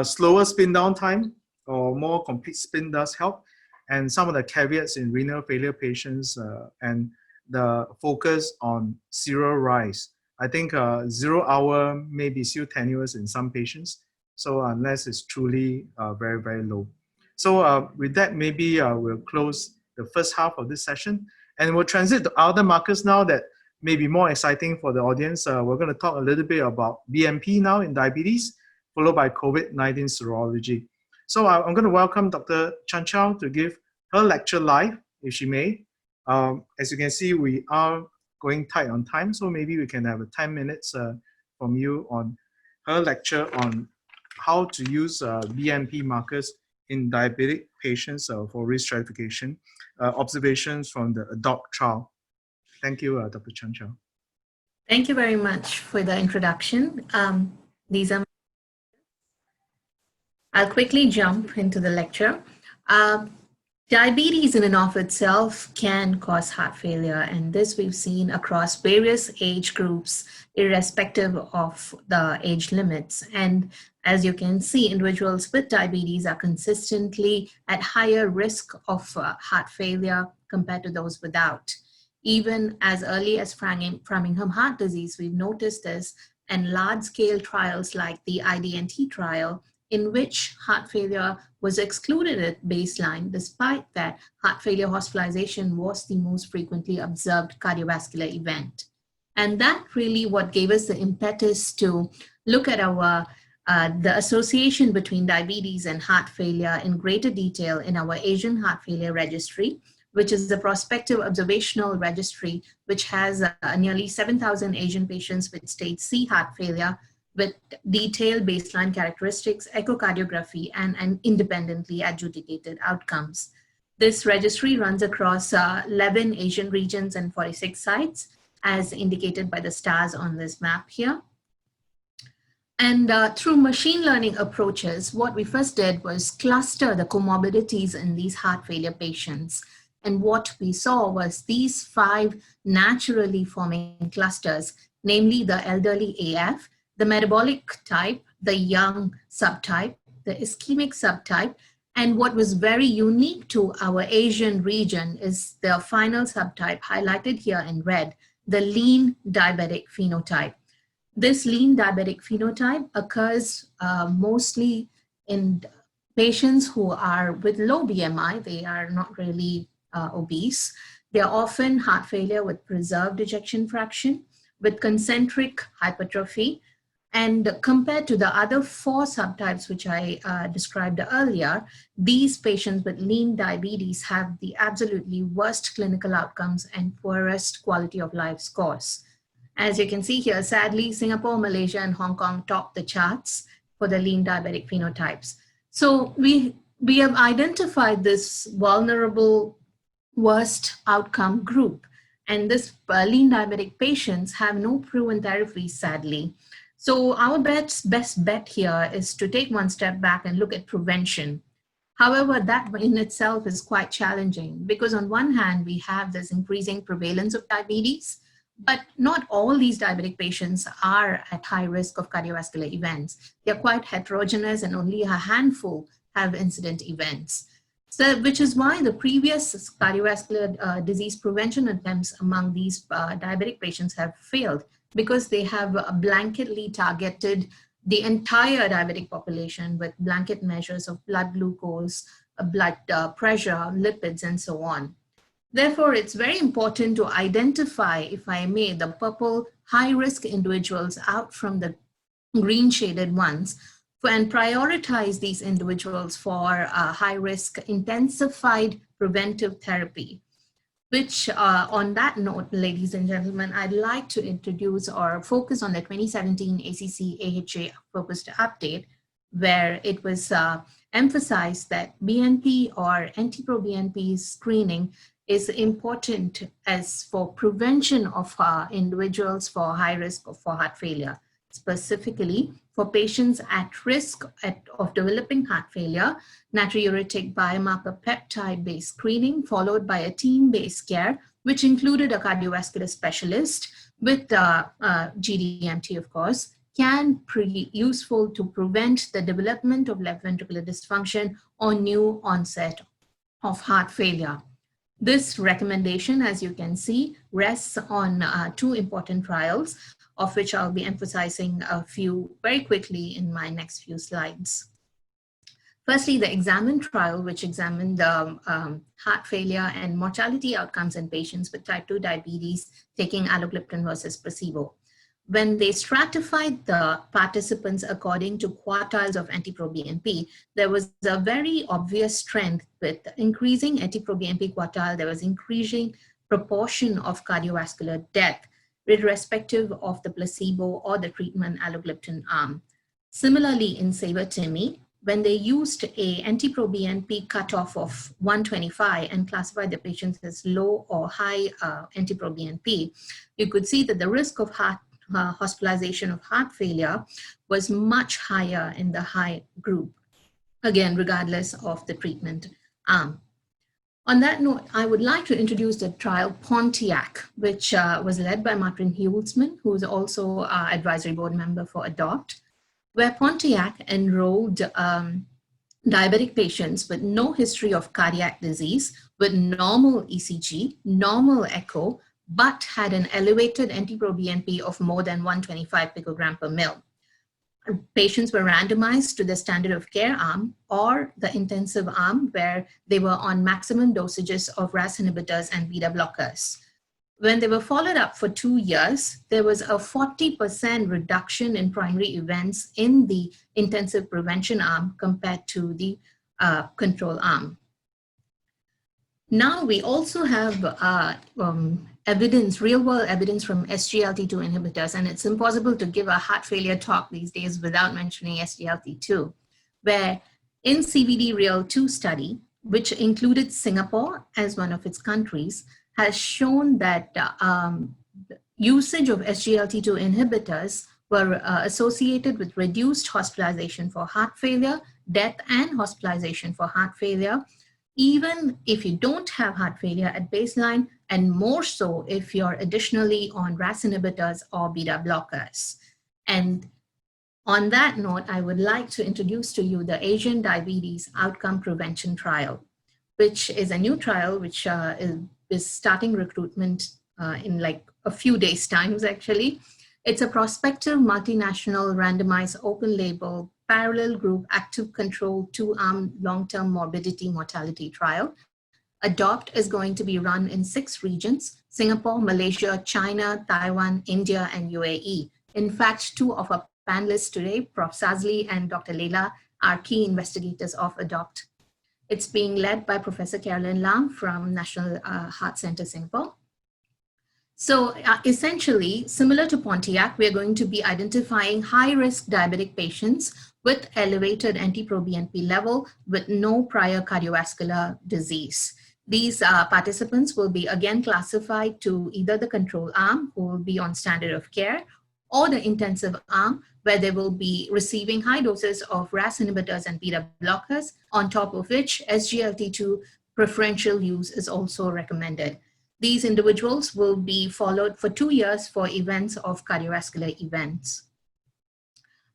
Slower spin down time or more complete spin does help. And some of the caveats in renal failure patients and the focus on serial rise. I think 0 hour may be still tenuous in some patients. So unless it's truly very, very low. So with that, maybe we'll close the first half of this session. And we'll transit to other markers now that may be more exciting for the audience. We're going to talk a little bit about BNP now in diabetes, followed by COVID-19 serology. So I'm going to welcome Dr. Chanchal to give her lecture live, if she may. As you can see, we are going tight on time, so maybe we can have 10 minutes from you on her lecture on how to use BNP markers in diabetic patients for risk stratification, observations from the ADOPT trial. Thank you, Dr. Chanchal. Thank you very much for the introduction. I'll quickly jump into the lecture. Diabetes in and of itself can cause heart failure, and this we've seen across various age groups, irrespective of the age limits. And as you can see, individuals with diabetes are consistently at higher risk of heart failure compared to those without. Even as early as Framingham heart disease, we've noticed this, and large-scale trials like the IDNT trial, in which heart failure was excluded at baseline, despite that heart failure hospitalization was the most frequently observed cardiovascular event. And that really what gave us the impetus to look at our the association between diabetes and heart failure in greater detail in our Asian Heart Failure Registry, which is a prospective observational registry, which has nearly 7,000 Asian patients with stage C heart failure, with detailed baseline characteristics, echocardiography, and independently adjudicated outcomes. This registry runs across 11 Asian regions and 46 sites, as indicated by the stars on this map here. And through machine learning approaches, what we first did was cluster the comorbidities in these heart failure patients. And what we saw was these 5 naturally forming clusters, namely the elderly AF, the metabolic type, the young subtype, the ischemic subtype, and what was very unique to our Asian region is the final subtype highlighted here in red, the lean diabetic phenotype. This lean diabetic phenotype occurs mostly in patients who are with low BMI. They are not really obese. They are often heart failure with preserved ejection fraction, with concentric hypertrophy. And compared to the other 4 subtypes, which I described earlier, these patients with lean diabetes have the absolutely worst clinical outcomes and poorest quality of life scores. As you can see here, sadly, Singapore, Malaysia, and Hong Kong top the charts for the lean diabetic phenotypes. So we have identified this vulnerable worst outcome group. And this lean diabetic patients have no proven therapies, sadly. So our best bet here is to take one step back and look at prevention. However, that in itself is quite challenging because on one hand, we have this increasing prevalence of diabetes, but not all these diabetic patients are at high risk of cardiovascular events. They're quite heterogeneous and only a handful have incident events. So, which is why the previous cardiovascular disease prevention attempts among these diabetic patients have failed, because they have blanketly targeted the entire diabetic population with blanket measures of blood glucose, blood pressure, lipids, and so on. Therefore, it's very important to identify, if I may, the purple high-risk individuals out from the green shaded ones and prioritize these individuals for high-risk intensified preventive therapy. Which on that note, ladies and gentlemen, I'd like to introduce or focus on the 2017 ACC AHA focused update, where it was emphasized that BNP or NT-proBNP screening is important as for prevention of individuals for high risk for heart failure, specifically for patients at risk of developing heart failure, natriuretic biomarker peptide-based screening, followed by a team-based care, which included a cardiovascular specialist with GDMT, of course, can be useful to prevent the development of left ventricular dysfunction or new onset of heart failure. This recommendation, as you can see, rests on two important trials, of which I'll be emphasizing a few very quickly in my next few slides. Firstly, the EXAMINE trial, which examined heart failure and mortality outcomes in patients with type 2 diabetes taking alogliptin versus placebo. When they stratified the participants according to quartiles of NT-proBNP, there was a very obvious trend with increasing NT-proBNP quartile. There was increasing proportion of cardiovascular death, irrespective of the placebo or the treatment allogliptin arm. Similarly, in SAVOR-TIMI, when they used a NT-proBNP cutoff of 125 and classified the patients as low or high NT-proBNP, you could see that the risk of hospitalization of heart failure was much higher in the high group, again, regardless of the treatment arm. On that note, I would like to introduce the trial Pontiac, which was led by Martin Hulsman, who is also advisory board member for ADOPT, where Pontiac enrolled diabetic patients with no history of cardiac disease, with normal ECG, normal echo, but had an elevated NT-proBNP of more than 125 picogram per mil. Patients were randomized to the standard of care arm or the intensive arm, where they were on maximum dosages of RAS inhibitors and beta blockers. When they were followed up for 2 years, there was a 40% reduction in primary events in the intensive prevention arm compared to the control arm. Now we also have evidence, real-world evidence from Sglt2 inhibitors, and it's impossible to give a heart failure talk these days without mentioning Sglt2, where in CVD Real 2 study, which included Singapore as one of its countries, has shown that usage of Sglt2 inhibitors were associated with reduced hospitalization for heart failure, death and hospitalization for heart failure, even if you don't have heart failure at baseline, and more so if you're additionally on RAS inhibitors or beta blockers. And on that note, I would like to introduce to you the Asian Diabetes Outcome Prevention Trial, which is a new trial which is starting recruitment in like a few days' times, actually. It's a prospective multinational randomized open label parallel group active control 2-arm long-term morbidity mortality trial. ADOPT is going to be run in 6 regions: Singapore, Malaysia, China, Taiwan, India, and UAE. In fact, 2 of our panelists today, Prof. Sazli and Dr. Leila, are key investigators of ADOPT. It's being led by Professor Carolyn Lam from National Heart Center, Singapore. So essentially, similar to Pontiac, we're going to be identifying high-risk diabetic patients with elevated NT-proBNP level with no prior cardiovascular disease. These participants will be again classified to either the control arm, who will be on standard of care, or the intensive arm, where they will be receiving high doses of RAS inhibitors and beta blockers, on top of which Sglt2 preferential use is also recommended. These individuals will be followed for 2 years for events of cardiovascular events.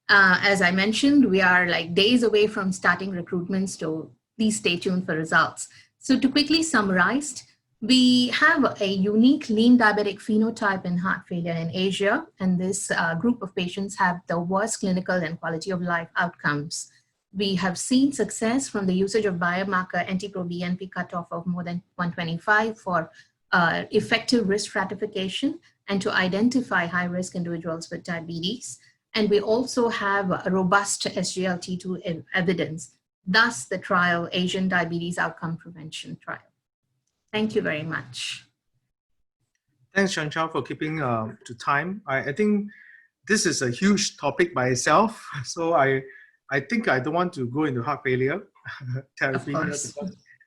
As I mentioned, we are like days away from starting recruitment, so please stay tuned for results. So to quickly summarize, we have a unique lean diabetic phenotype in heart failure in Asia, and this group of patients have the worst clinical and quality of life outcomes. We have seen success from the usage of biomarker NT-proBNP cutoff of more than 125 for effective risk stratification and to identify high-risk individuals with diabetes. And we also have a robust Sglt2 evidence, thus the trial Asian Diabetes Outcome Prevention Trial. Thank you very much. Thanks, Chanchal, for keeping to time. I think this is a huge topic by itself. So I think I don't want to go into heart failure therapy here because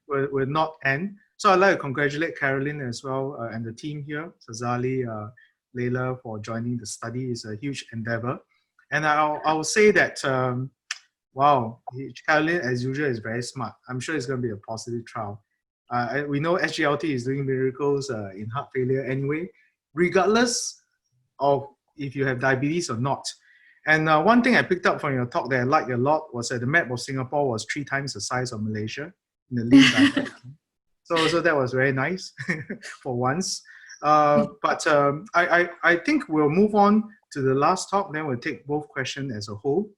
we're not end. So I'd like to congratulate Carolyn as well and the team here, Sazali, Leila, for joining the study. It's a huge endeavor. And I'll say that, wow, Carolyn, as usual, is very smart. I'm sure it's going to be a positive trial. We know SGLT is doing miracles in heart failure anyway. Regardless of if you have diabetes or not. And one thing I picked up from your talk that I liked a lot was that the map of Singapore was 3 times the size of Malaysia in the lean diabetic. So that was very nice for once. But I think we'll move on to the last talk, then we'll take both questions as a whole,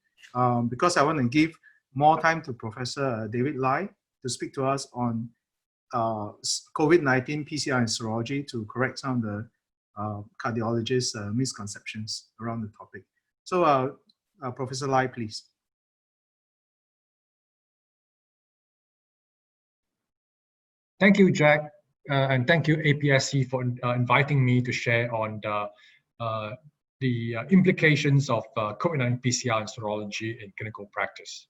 because I want to give more time to Professor David Lye to speak to us on COVID-19 PCR and serology to correct some of the cardiologists' misconceptions around the topic. So Professor Lye, please. Thank you, Jack, and thank you, APSC, for inviting me to share on the implications of COVID-19 PCR and serology in clinical practice.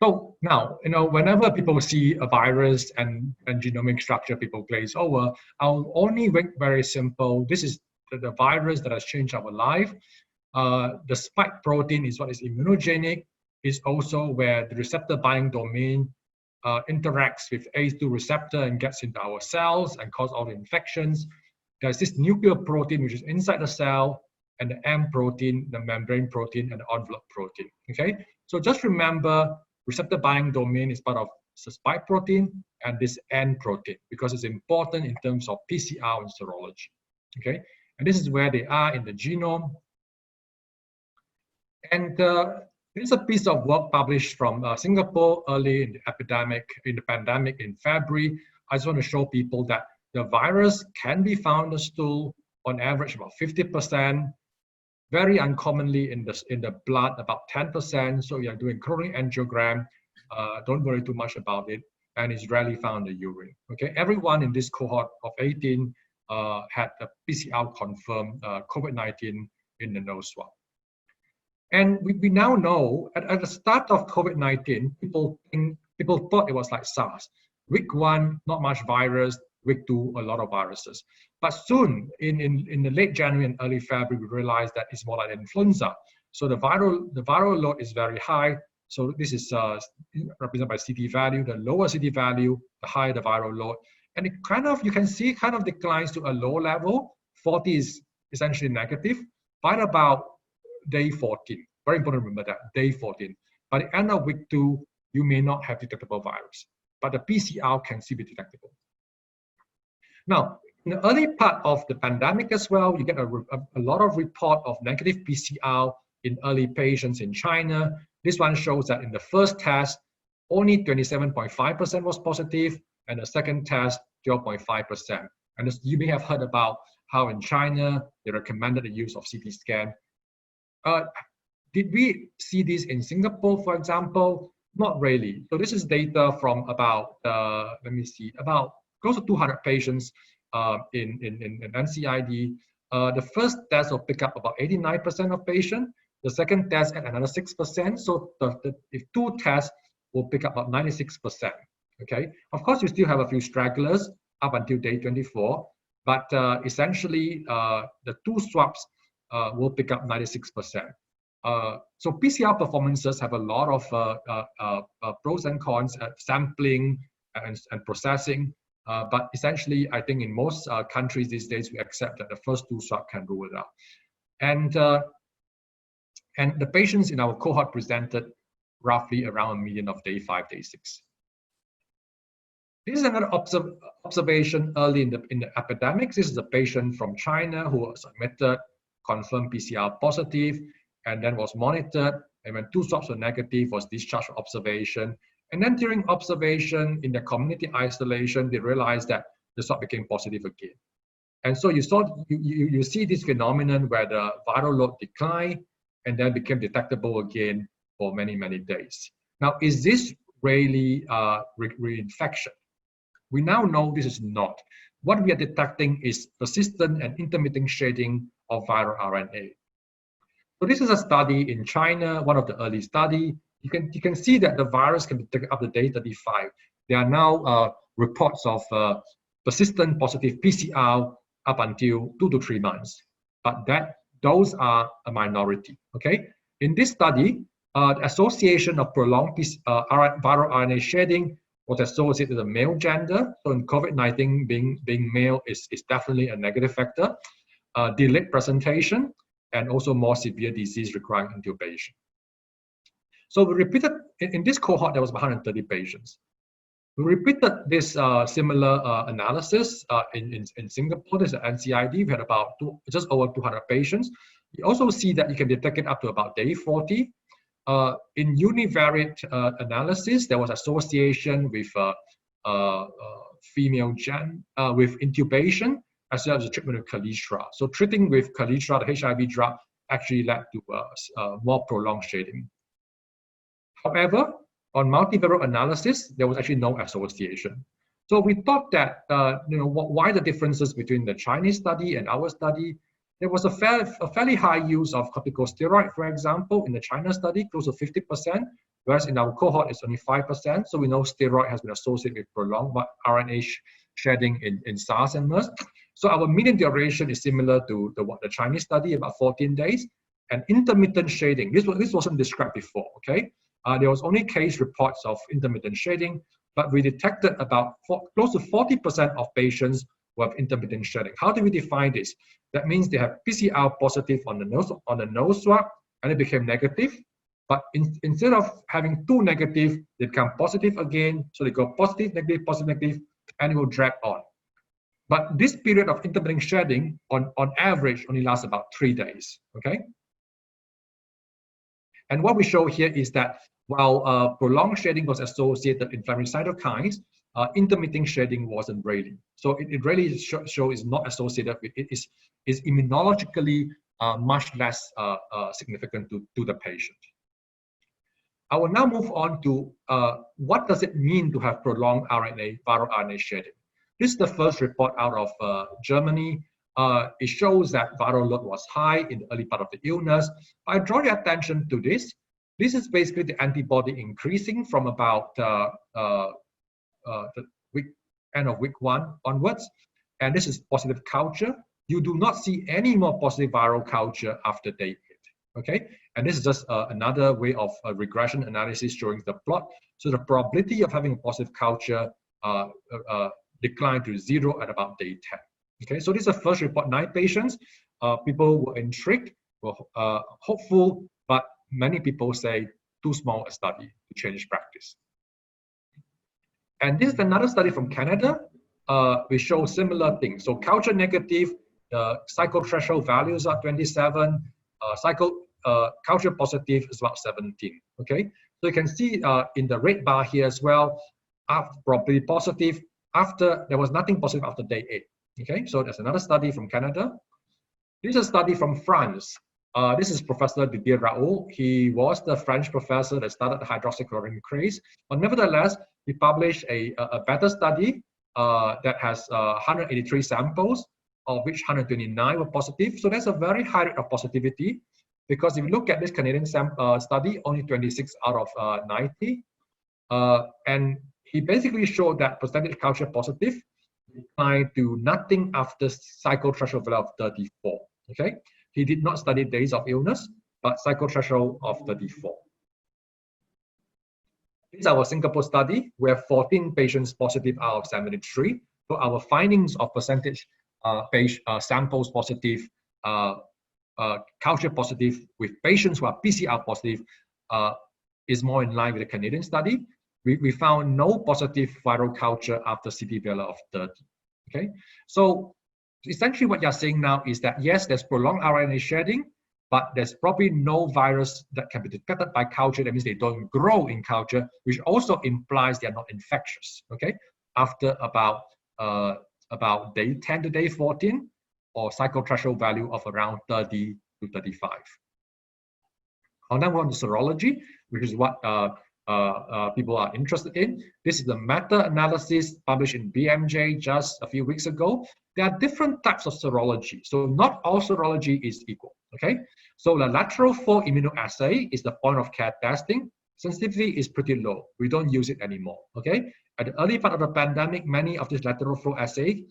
So now, whenever people see a virus and genomic structure, people glaze over. I'll only make very simple. This is the virus that has changed our life. The spike protein is what is immunogenic. It's also where the receptor binding domain interacts with ACE2 receptor and gets into our cells and cause all the infections. There's this nuclear protein which is inside the cell, and the M protein, the membrane protein, and the envelope protein. Okay, so just remember, receptor binding domain is part of the spike protein and this N protein because it's important in terms of PCR and serology. Okay, and this is where they are in the genome. And here's a piece of work published from Singapore early in the pandemic in February. I just want to show people that the virus can be found in the stool, on average about 50%, very uncommonly in the blood about 10%. So you're doing coronary angiogram, don't worry too much about it, and it's rarely found in the urine. Okay, everyone in this cohort of 18 had a PCR confirmed COVID-19 in the nose swab. And we now know at the start of COVID-19, people thought it was like SARS. Week 1, not much virus. Week 2, a lot of viruses. But soon, in the late January and early February, we realized that it's more like influenza. So the viral load is very high. So this is represented by CT value. The lower CT value, the higher the viral load. And it you can see it kind of declines to a low level. 40 is essentially negative. By about day 14, very important to remember that, day 14. By the end of week 2, you may not have detectable virus, but the PCR can still be detectable. Now, in the early part of the pandemic as well, you get a lot of report of negative PCR in early patients in China. This one shows that in the first test, only 27.5% was positive, and the second test, 0.5%. And as you may have heard about how in China, they recommended the use of CT scan. Did we see this in Singapore, for example? Not really. So this is data from about, about close to 200 patients in NCID. The first test will pick up about 89% of patients. The second test at another 6%. So if 2 tests will pick up about 96%. Okay. Of course, you still have a few stragglers up until day 24, but essentially the 2 swabs will pick up 96%. So PCR performances have a lot of pros and cons at sampling and processing. But essentially, I think in most countries these days, we accept that the first 2 swabs can rule it out. And the patients in our cohort presented roughly around 1 million of day 5, day 6. This is another observation early in the epidemic. This is a patient from China who was admitted, confirmed PCR positive, and then was monitored. And when 2 swabs were negative, was discharged for observation. And then during observation in the community isolation, they realized that the swab became positive again. And so you see this phenomenon where the viral load declined and then became detectable again for many, many days. Now, is this really reinfection? We now know this is not. What we are detecting is persistent and intermittent shedding of viral RNA. So this is a study in China, one of the early studies. You can see that the virus can be taken up to day 35. There are now reports of persistent positive PCR up until 2 to 3 months, but those are a minority. Okay, in this study, the association of prolonged viral RNA shedding was associated with the male gender. So in COVID-19, being male is definitely a negative factor. delayed presentation, and also more severe disease requiring intubation. So we repeated, in this cohort, there was 130 patients. We repeated this similar analysis in Singapore. There's an NCID. We had about just over 200 patients. You also see that you can detect it up to about day 40. In univariate analysis, there was association with female with intubation as well as the treatment with Calitra. So treating with Calitra, the HIV drug, actually led to more prolonged shading. However, on multivariate analysis, there was actually no association. So we thought that, why the differences between the Chinese study and our study? There was a fairly high use of corticosteroid, for example, in the China study, close to 50%, whereas in our cohort, it's only 5%. So we know steroid has been associated with prolonged RNA shedding in SARS and MERS. So our median duration is similar to the Chinese study, about 14 days. And intermittent shading, this wasn't described before, okay? There was only case reports of intermittent shading, but we detected about close to 40% of patients who have intermittent shedding. How do we define this? That means they have PCR positive on the nose swab, and it became negative. But instead of having two negative, they become positive again. So they go positive, negative, and it will drag on. But this period of intermittent shedding, on average, only lasts about 3 days. Okay. And what we show here is that while prolonged shedding was associated with inflammatory cytokines, intermittent shedding wasn't really. So it really shows not associated with it, is immunologically much less significant to the patient. I will now move on to what does it mean to have prolonged viral RNA shedding. This is the first report out of Germany. It shows that viral load was high in the early part of the illness. I draw your attention to this. This is basically the antibody increasing from about the end of week 1 onwards. And this is positive culture. You do not see any more positive viral culture after day 8. Okay, and this is just another way of regression analysis showing the plot. So the probability of having a positive culture declined to 0 at about day 10. Okay, so this is the first report, 9 patients. People were intrigued, were hopeful, but many people say too small a study to change practice. And this is another study from Canada. We show similar things. So culture negative, cycle threshold values are 27, culture positive is about 17. Okay, so you can see in the red bar here as well, probably positive after, there was nothing positive after day 8. Okay, so there's another study from Canada. This is a study from France. This is Professor Didier Raoult. He was the French professor that started the hydroxychloroquine craze. But nevertheless, he published a better study that has 183 samples, of which 129 were positive. So that's a very high rate of positivity, because if you look at this Canadian study, only 26 out of 90. And he basically showed that percentage culture positive declined to nothing after cycle threshold value of 34. Okay, he did not study days of illness, but cycle threshold of 34. This is our Singapore study. We have 14 patients positive out of 73. So our findings of percentage samples positive, culture positive with patients who are PCR positive is more in line with the Canadian study. We found no positive viral culture after CT value of 30. Okay, so essentially what you're saying now is that yes, there's prolonged RNA shedding, but there's probably no virus that can be detected by culture. That means they don't grow in culture, which also implies they're not infectious. Okay, after about day 10 to day 14, or cycle threshold value of around 30 to 35. I'll now go on to serology, which is what people are interested in. This is the meta-analysis published in BMJ just a few weeks ago. There are different types of serology, so not all serology is equal. Okay, so the lateral flow immunoassay is the point of care testing. Sensitivity is pretty low. We don't use it anymore. Okay, at the early part of the pandemic, many of these lateral flow assays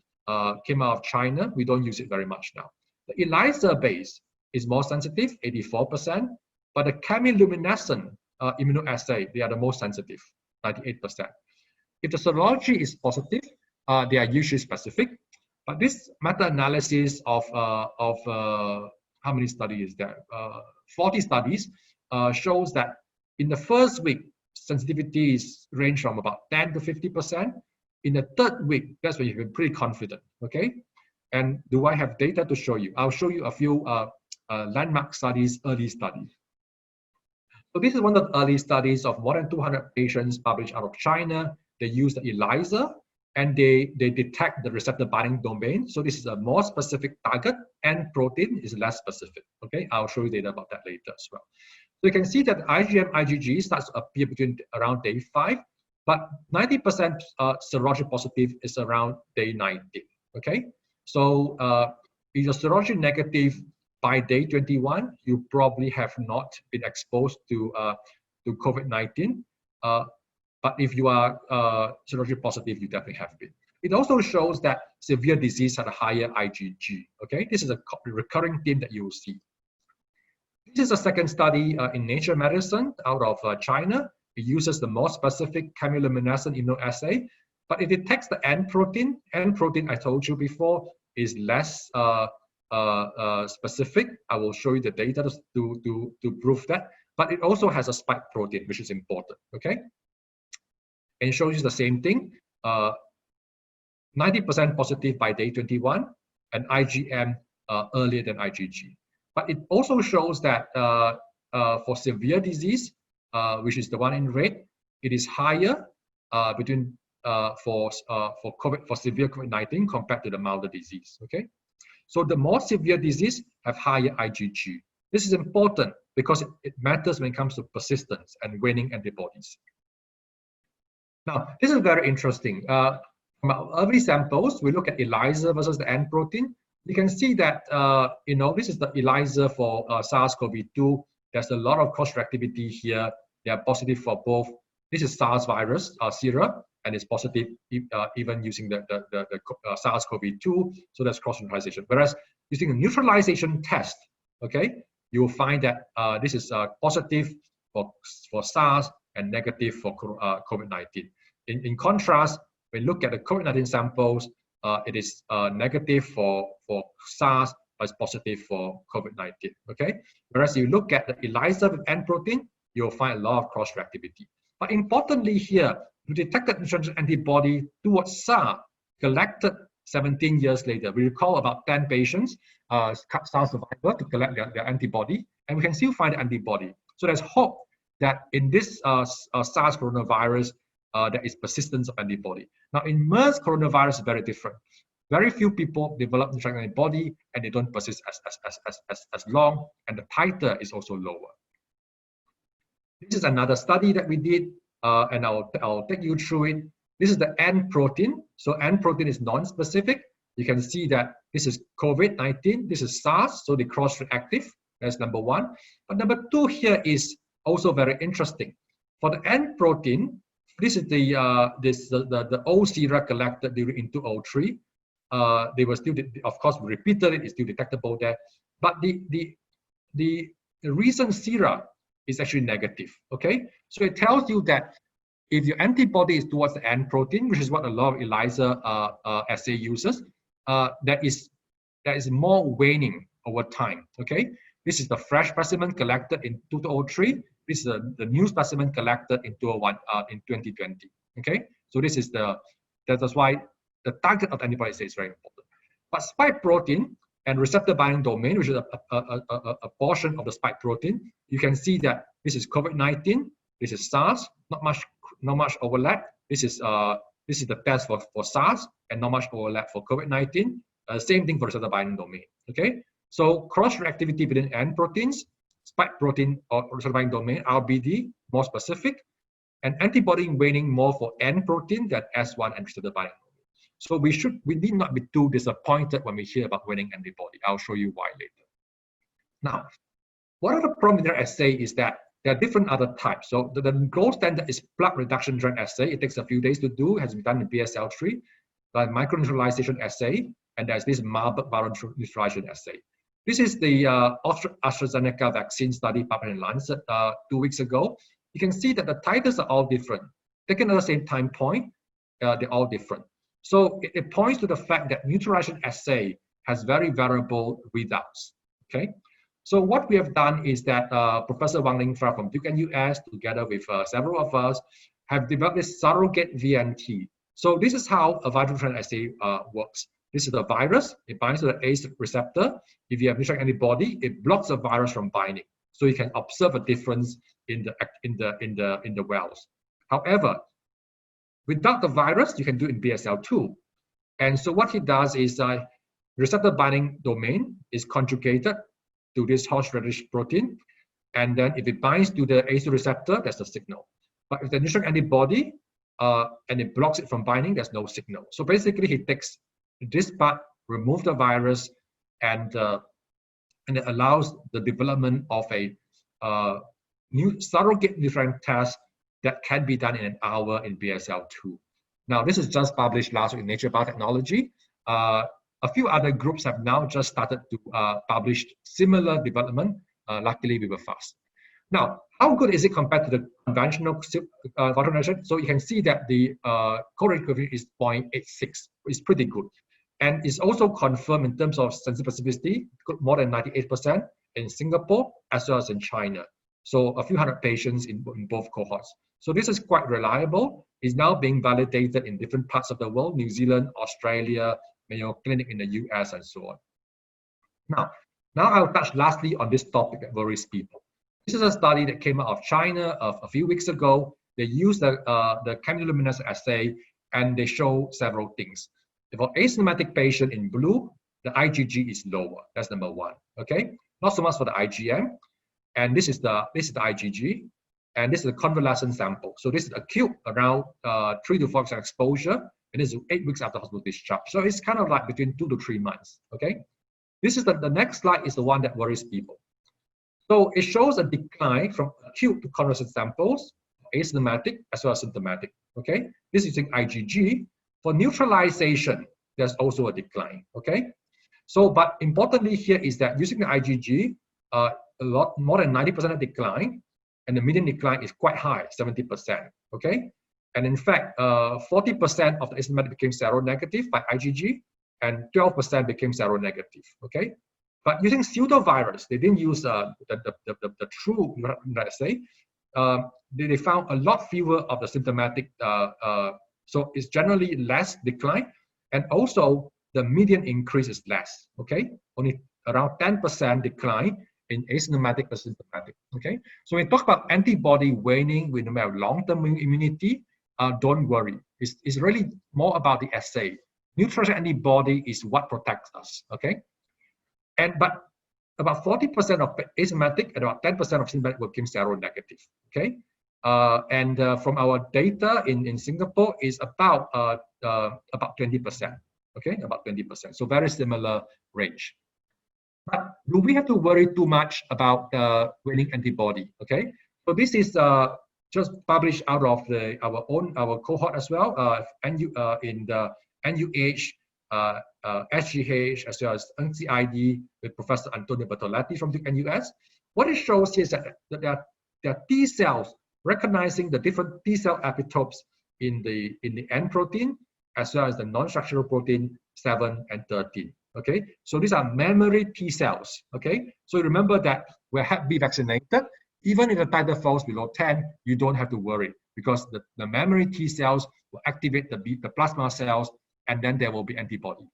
came out of China. We don't use it very much now. The ELISA base is more sensitive, 84%, but the chemiluminescent immunoassay, they are the most sensitive, 98%. If the serology is positive, they are usually specific. But this meta-analysis of how many studies is there? 40 studies shows that in the first week, sensitivities range from about 10 to 50%. In the third week, that's when you can be pretty confident, okay? And do I have data to show you? I'll show you a few landmark studies, early studies. So this is one of the early studies of more than 200 patients published out of China. They use the ELISA and they detect the receptor binding domain. So this is a more specific target, and protein is less specific. Okay, I'll show you data about that later as well. So you can see that IgM, IgG starts to appear between around day 5, but 90% serology positive is around day 19. Okay, so if you're serology negative by day 21, you probably have not been exposed to COVID-19. But if you are serology positive, you definitely have been. It also shows that severe disease had a higher IgG. Okay, this is a recurring theme that you will see. This is a second study in Nature Medicine out of China. It uses the more specific chemiluminescent immunoassay, but it detects the N protein. N protein, I told you before, is less specific. I will show you the data to prove that. But it also has a spike protein, which is important. Okay. And it shows you the same thing, 90% positive by day 21, and IgM earlier than IgG. But it also shows that for severe disease, which is the one in red, it is higher for severe COVID-19 compared to the milder disease. Okay, so the more severe disease have higher IgG. This is important because it matters when it comes to persistence and waning antibodies. Now, this is very interesting. From our early samples, we look at ELISA versus the N protein. You can see that, this is the ELISA for SARS-CoV-2. There's a lot of cross-reactivity here. They are positive for both. This is SARS virus sera, and it's positive even using the SARS-CoV-2. So that's cross-neutralization. Whereas using a neutralization test, okay, you will find that this is positive for SARS and negative for COVID-19. In contrast, when you look at the COVID-19 samples, it is negative for SARS, but it's positive for COVID-19. Okay. Whereas you look at the ELISA with N protein, you'll find a lot of cross-reactivity. But importantly here, we detected neutralizing antibody towards SARS collected 17 years later. We recall about 10 patients, SARS survivor, to collect their antibody, and we can still find the antibody. So there's hope that in this SARS coronavirus, there is persistence of antibody. Now, in MERS coronavirus, very different. Very few people develop neutralizing antibody, and they don't persist as long, and the titer is also lower. This is another study that we did, and I'll take you through it. This is the N protein. So N protein is non-specific. You can see that this is COVID-19. This is SARS, so they cross-reactive. That's number one. But number two here is also very interesting. For the N protein, this is the old sera collected during 2003. They were still, of course, we repeated it. It's still detectable there. But the recent sera is actually negative. Okay, so it tells you that if your antibody is towards the N protein, which is what a lot of ELISA assay uses, there is more waning over time. Okay, this is the fresh specimen collected in 2003. This is the new specimen collected in 2020. Okay, so this is that's why the target of antibody assay is very important. But spike protein and receptor binding domain, which is a portion of the spike protein, you can see that this is COVID-19. This is SARS. Not much overlap. This is the test for SARS, and not much overlap for COVID-19. Same thing for receptor binding domain. Okay, so cross-reactivity between N proteins, spike protein or receptor binding domain, RBD, more specific, and antibody waning more for N protein than S1 and receptor binding domain. So we need not be too disappointed when we hear about waning antibody. I'll show you why later. Now, one of the problems with their assay is that there are different other types. So the gold standard is plaque reduction trend assay. It takes a few days to do. It has been done in BSL-3, the microneutralization assay, and there's this Marburg neutralization assay. This is the AstraZeneca vaccine study published in Lancet 2 weeks ago. You can see that the titers are all different. Taken at the same time point, they're all different. So it points to the fact that neutralization assay has very variable readouts. Okay, so what we have done is that Professor Wang Lingfa from Duke and US, together with several of us, have developed this surrogate VNT. So this is how a viral neutralization assay works. This is the virus. It binds to the ACE receptor. If you have neutralizing antibody, it blocks the virus from binding. So you can observe a difference in the wells. However, without the virus, you can do it in BSL-2. And so what he does is receptor binding domain is conjugated to this horseradish protein. And then if it binds to the ACE receptor, that's the signal. But if the neutralizing antibody and it blocks it from binding, there's no signal. So basically, he takes this part, remove the virus, and it allows the development of a new surrogate neutralizing test that can be done in an hour in BSL-2. Now, this is just published last week in Nature Biotechnology. A few other groups have now just started to publish similar development. Luckily, we were fast. Now, how good is it compared to the conventional automation? So you can see that the correlate coefficient is 0.86. It's pretty good. And it's also confirmed in terms of sensitivity, more than 98% in Singapore as well as in China. So a few hundred patients in both cohorts. So this is quite reliable. It's now being validated in different parts of the world, New Zealand, Australia, Mayo Clinic in the US, and so on. Now I'll touch lastly on this topic that worries people. This is a study that came out of China a few weeks ago. They used the chemiluminescence assay, and they show several things. For asymptomatic patient in blue, the IgG is lower. That's number one. Okay, not so much for the IgM. And this is the IgG, and this is a convalescent sample. So this is acute, around 3 to 4 weeks exposure, and this is 8 weeks after hospital discharge. So it's kind of like between 2 to 3 months. Okay, this is the next slide is the one that worries people. So it shows a decline from acute to convalescent samples, asymptomatic as well as symptomatic. Okay, this is using IgG. For neutralization, there's also a decline. Okay, so but importantly here is that using the IgG, a lot more than 90% of decline, and the median decline is quite high, 70%. Okay, and in fact, 40% of the asymptomatic became seronegative by IgG, and 12% became seronegative. Okay, but using pseudovirus, they didn't use the true assay. They found a lot fewer of the symptomatic. So it's generally less decline, and also the median increase is less. Okay, only around 10% decline in asymptomatic or symptomatic. Okay, so when we talk about antibody waning, we know have long-term immunity. Don't worry, it's really more about the assay. Neutralizing antibody is what protects us. Okay, but about 40% of asymptomatic and about 10% of symptomatic became seronegative. Okay. From our data in Singapore is about 20%. Okay, about 20%. So very similar range. But do we have to worry too much about waning antibody? Okay, so this is just published out of our cohort as well. In the NUH, SGH, as well as NCID with Professor Antonio Bertoletti from the NUS. What it shows here is that there are T cells recognizing the different T cell epitopes in the N protein, as well as the non-structural protein 7 and 13. Okay, so these are memory T cells. Okay, so remember that we're Hep B vaccinated. Even if the titer falls below 10, you don't have to worry, because the memory T cells will activate the plasma cells, and then there will be antibody.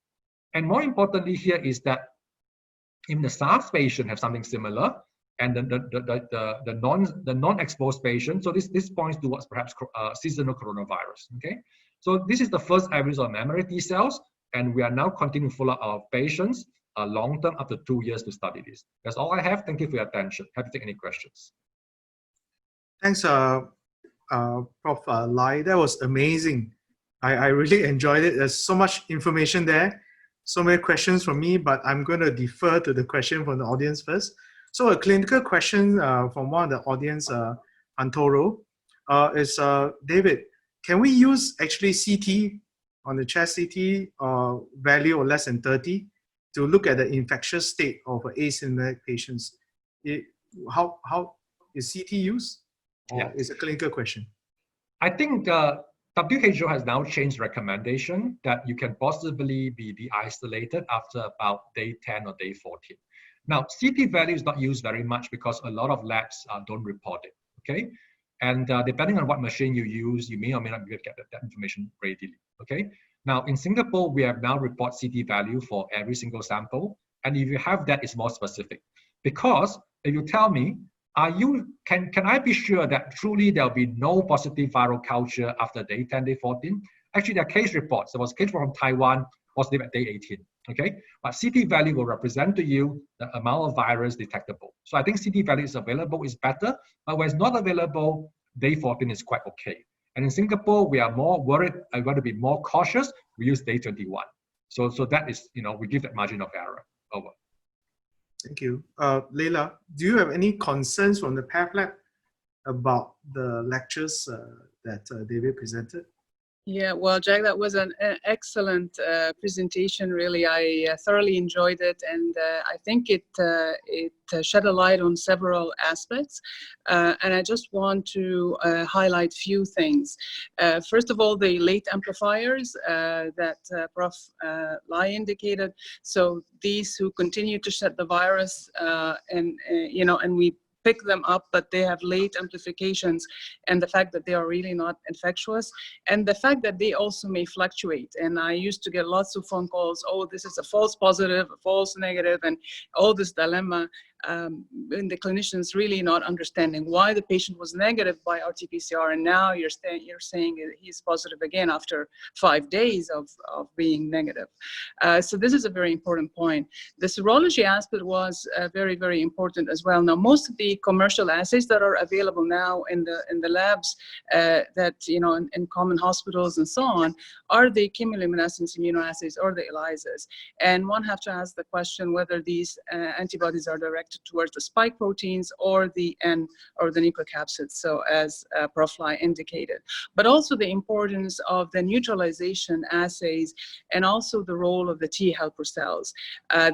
And more importantly here is that even the SARS patient have something similar, and the non-exposed patient. So this points towards perhaps seasonal coronavirus. Okay, so this is the first evidence of memory T cells, and we are now continuing to follow our patients long term up to 2 years to study this. That's all I have. Thank you for your attention. Happy to take any questions. Thanks, Prof. Lye. That was amazing. I really enjoyed it. There's so much information there, so many questions from me, but I'm going to defer to the question from the audience first. So a clinical question from one of the audience, Antoro, is David, can we use actually CT on the chest CT value or less than 30 to look at the infectious state of asymptomatic patients? How is CT used? Or is a clinical question? I think WHO has now changed recommendation that you can possibly be de-isolated after about day 10 or day 14. Now, CT value is not used very much because a lot of labs don't report it, okay? And depending on what machine you use, you may or may not be able to get that information readily, okay? Now, in Singapore, we have now report CT value for every single sample. And if you have that, it's more specific. Because if you tell me, can I be sure that truly there'll be no positive viral culture after day 10, day 14? Actually, there are case reports. There was a case from Taiwan, positive at day 18, okay? But CT value will represent to you the amount of virus detectable. So I think CT value is available is better, but when it's not available, day 14 is quite okay. And in Singapore, we are more worried, I'm going to be more cautious, we use day 21. So that is, we give that margin of error. Over. Thank you. Leila, do you have any concerns from the PATH Lab about the lectures that David presented? Yeah, well, Jack, that was an excellent presentation. Really, I thoroughly enjoyed it, and I think it shed a light on several aspects. And I just want to highlight a few things. First of all, the late amplifiers that Prof. Lye indicated. So these who continue to shed the virus, and we pick them up, but they have late amplifications, and the fact that they are really not infectious, and the fact that they also may fluctuate. And I used to get lots of phone calls, oh, this is a false positive, a false negative, and all this dilemma. And the clinicians really not understanding why the patient was negative by RT-PCR, and now you're saying he's positive again after 5 days of being negative. So this is a very important point. The serology aspect was very, very important as well. Now, most of the commercial assays that are available now in the labs that in common hospitals and so on are the chemiluminescence immunoassays or the ELISAs, and one have to ask the question whether these antibodies are directed towards the spike proteins or the N or the nucleocapsids, so as Prof. Lye indicated. But also the importance of the neutralization assays and also the role of the T helper cells.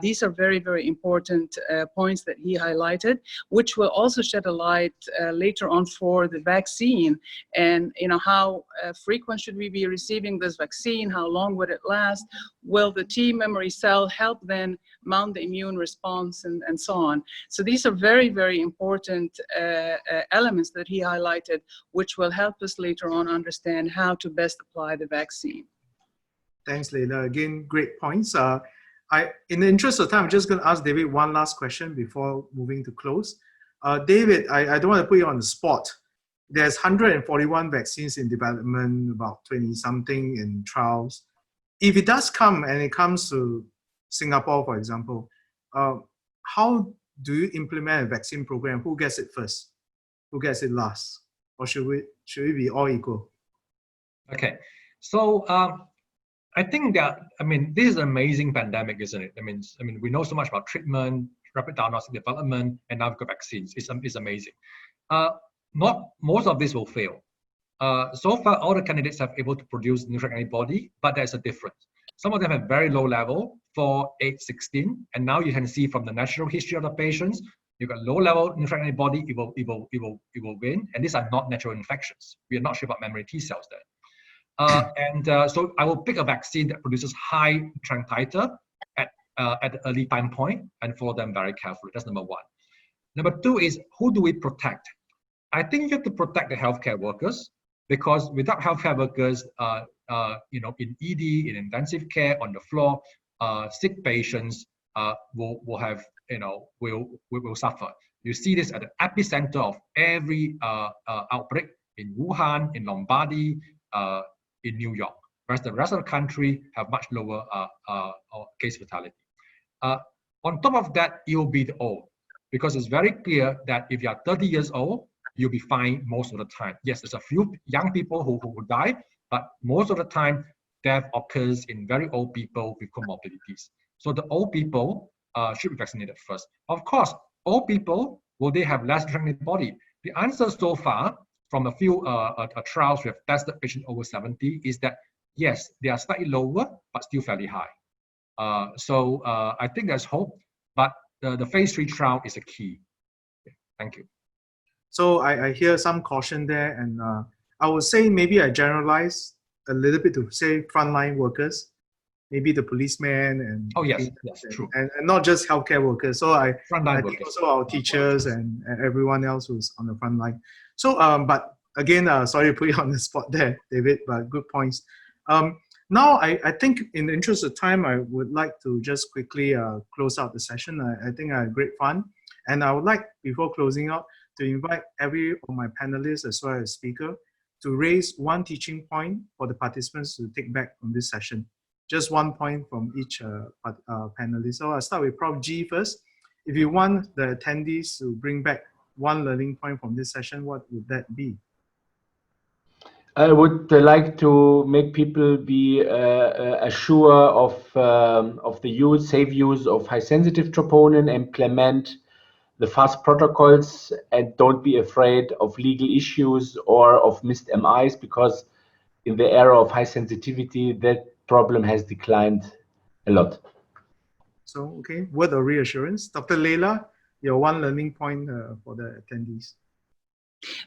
These are very, very important points that he highlighted, which will also shed a light later on for the vaccine, and how frequent should we be receiving this vaccine, how long would it last, will the T memory cell help then mount the immune response, and so on. So these are very, very important elements that he highlighted, which will help us later on understand how to best apply the vaccine. Thanks, Leila. Again, great points. In the interest of time, I'm just going to ask David one last question before moving to close. David, I don't want to put you on the spot. There's 141 vaccines in development, about 20-something in trials. If it does come and it comes to Singapore, for example, how do you implement a vaccine program? Who gets it first? Who gets it last? Or should we be all equal? Okay, so I think that, this is an amazing pandemic, isn't it? We know so much about treatment, rapid diagnostic development, and now we've got vaccines. It's amazing. Not most of this will fail. So far, all the candidates have able to produce neutralizing antibody, but there's a difference. Some of them have very low level, 4, 8, 16, and now you can see from the natural history of the patients, you've got low level neutralizing antibody, it will win, and these are not natural infections. We are not sure about memory T cells there. So I will pick a vaccine that produces high neutralizing titer at the early time point and follow them very carefully. That's number one. Number two is, who do we protect? I think you have to protect the healthcare workers, because without healthcare workers, in ED, in intensive care, on the floor, sick patients will have, will suffer. You see this at the epicenter of every outbreak in Wuhan, in Lombardy, in New York, whereas the rest of the country have much lower case fatality. On top of that, it will be the old, because it's very clear that if you are 30 years old, you'll be fine most of the time. Yes, there's a few young people who die, but most of the time, death occurs in very old people with comorbidities. So the old people should be vaccinated first. Of course, old people, will they have less neutralizing antibody? The answer so far from a few trials we have tested patients over 70 is that yes, they are slightly lower, but still fairly high. So I think there's hope, but the phase 3 trial is a key. Okay, thank you. So I hear some caution there, and I would say maybe I generalize a little bit to say frontline workers, maybe the policemen and Oh, yes, cleaners yes, true. and not just healthcare workers. So I Frontline think workers. also our teachers and everyone else who's on the front line. So, but again, sorry to put you on the spot there, David, but good points. Now, I think in the interest of time, I would like to just quickly close out the session. I think I had great fun. And I would like, before closing out, to invite every of my panelists as well as speaker to raise one teaching point for the participants to take back from this session. Just 1 point from each panelist. So I'll start with Prof. G first. If you want the attendees to bring back one learning point from this session, what would that be? I would like to make people be assured of the safe use of high-sensitive troponin, implement the fast protocols, and don't be afraid of legal issues or of missed MIs, because in the era of high sensitivity, that problem has declined a lot. So, okay, word of reassurance. Dr. Leila, your one learning point for the attendees.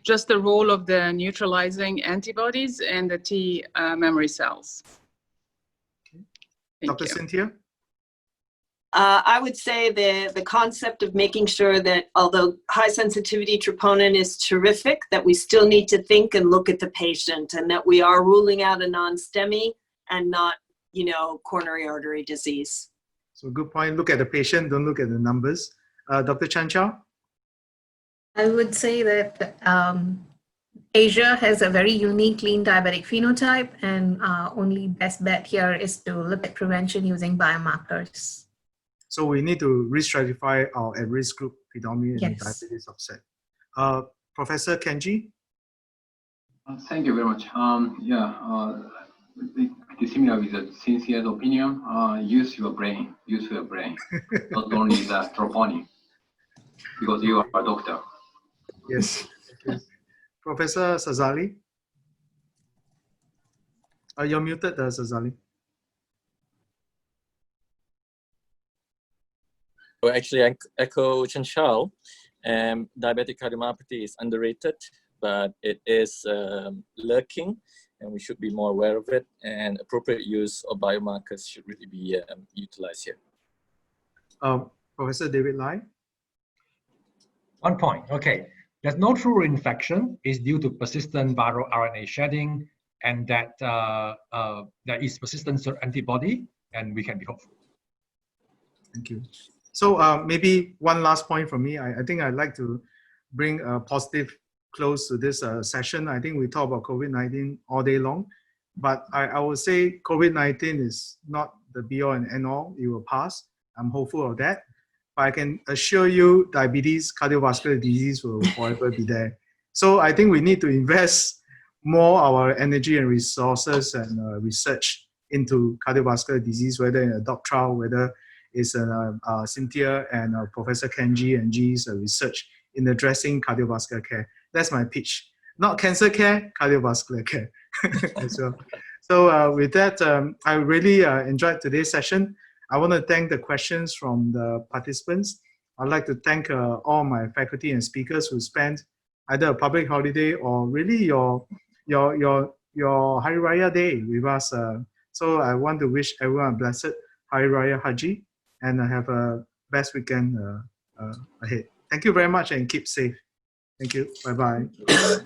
Just the role of the neutralizing antibodies and the T memory cells. Okay. Thank Dr. you. Cynthia? I would say the concept of making sure that although high sensitivity troponin is terrific, that we still need to think and look at the patient, and that we are ruling out a non-STEMI and not, you know, coronary artery disease. So good point. Look at the patient, don't look at the numbers. Dr. Chanchal? I would say that Asia has a very unique clean diabetic phenotype, and only best bet here is to look at prevention using biomarkers. So we need to re-stratify our at-risk group predominantly in Yes. diabetes subset. Professor Kenji? Thank you very much. Similar with Cynthia's opinion, use your brain, not only the troponin, because you are a doctor. Yes. Professor Sazali? You're muted, Sazali. So actually, I echo Chanchal. Diabetic cardiomyopathy is underrated, but it is lurking, and we should be more aware of it. And appropriate use of biomarkers should really be utilized here. Professor David Lye? 1 point. Okay. There's no true infection is due to persistent viral RNA shedding, and that there is persistent antibody, and we can be hopeful. Thank you. So maybe one last point from me. I think I'd like to bring a positive close to this session. I think we talk about COVID-19 all day long, but I would say COVID-19 is not the be-all and end-all. It will pass. I'm hopeful of that. But I can assure you diabetes, cardiovascular disease will forever be there. So I think we need to invest more our energy and resources and research into cardiovascular disease, whether in a doc trial, whether it's Cynthia and Professor Kenji and G's research in addressing cardiovascular care. That's my pitch. Not cancer care, cardiovascular care as well. So with that, I really enjoyed today's session. I want to thank the questions from the participants. I'd like to thank all my faculty and speakers who spent either a public holiday or really your Hari Raya day with us. So I want to wish everyone a blessed Hari Raya Haji and have a best weekend ahead. Thank you very much and keep safe. Thank you. Bye-bye.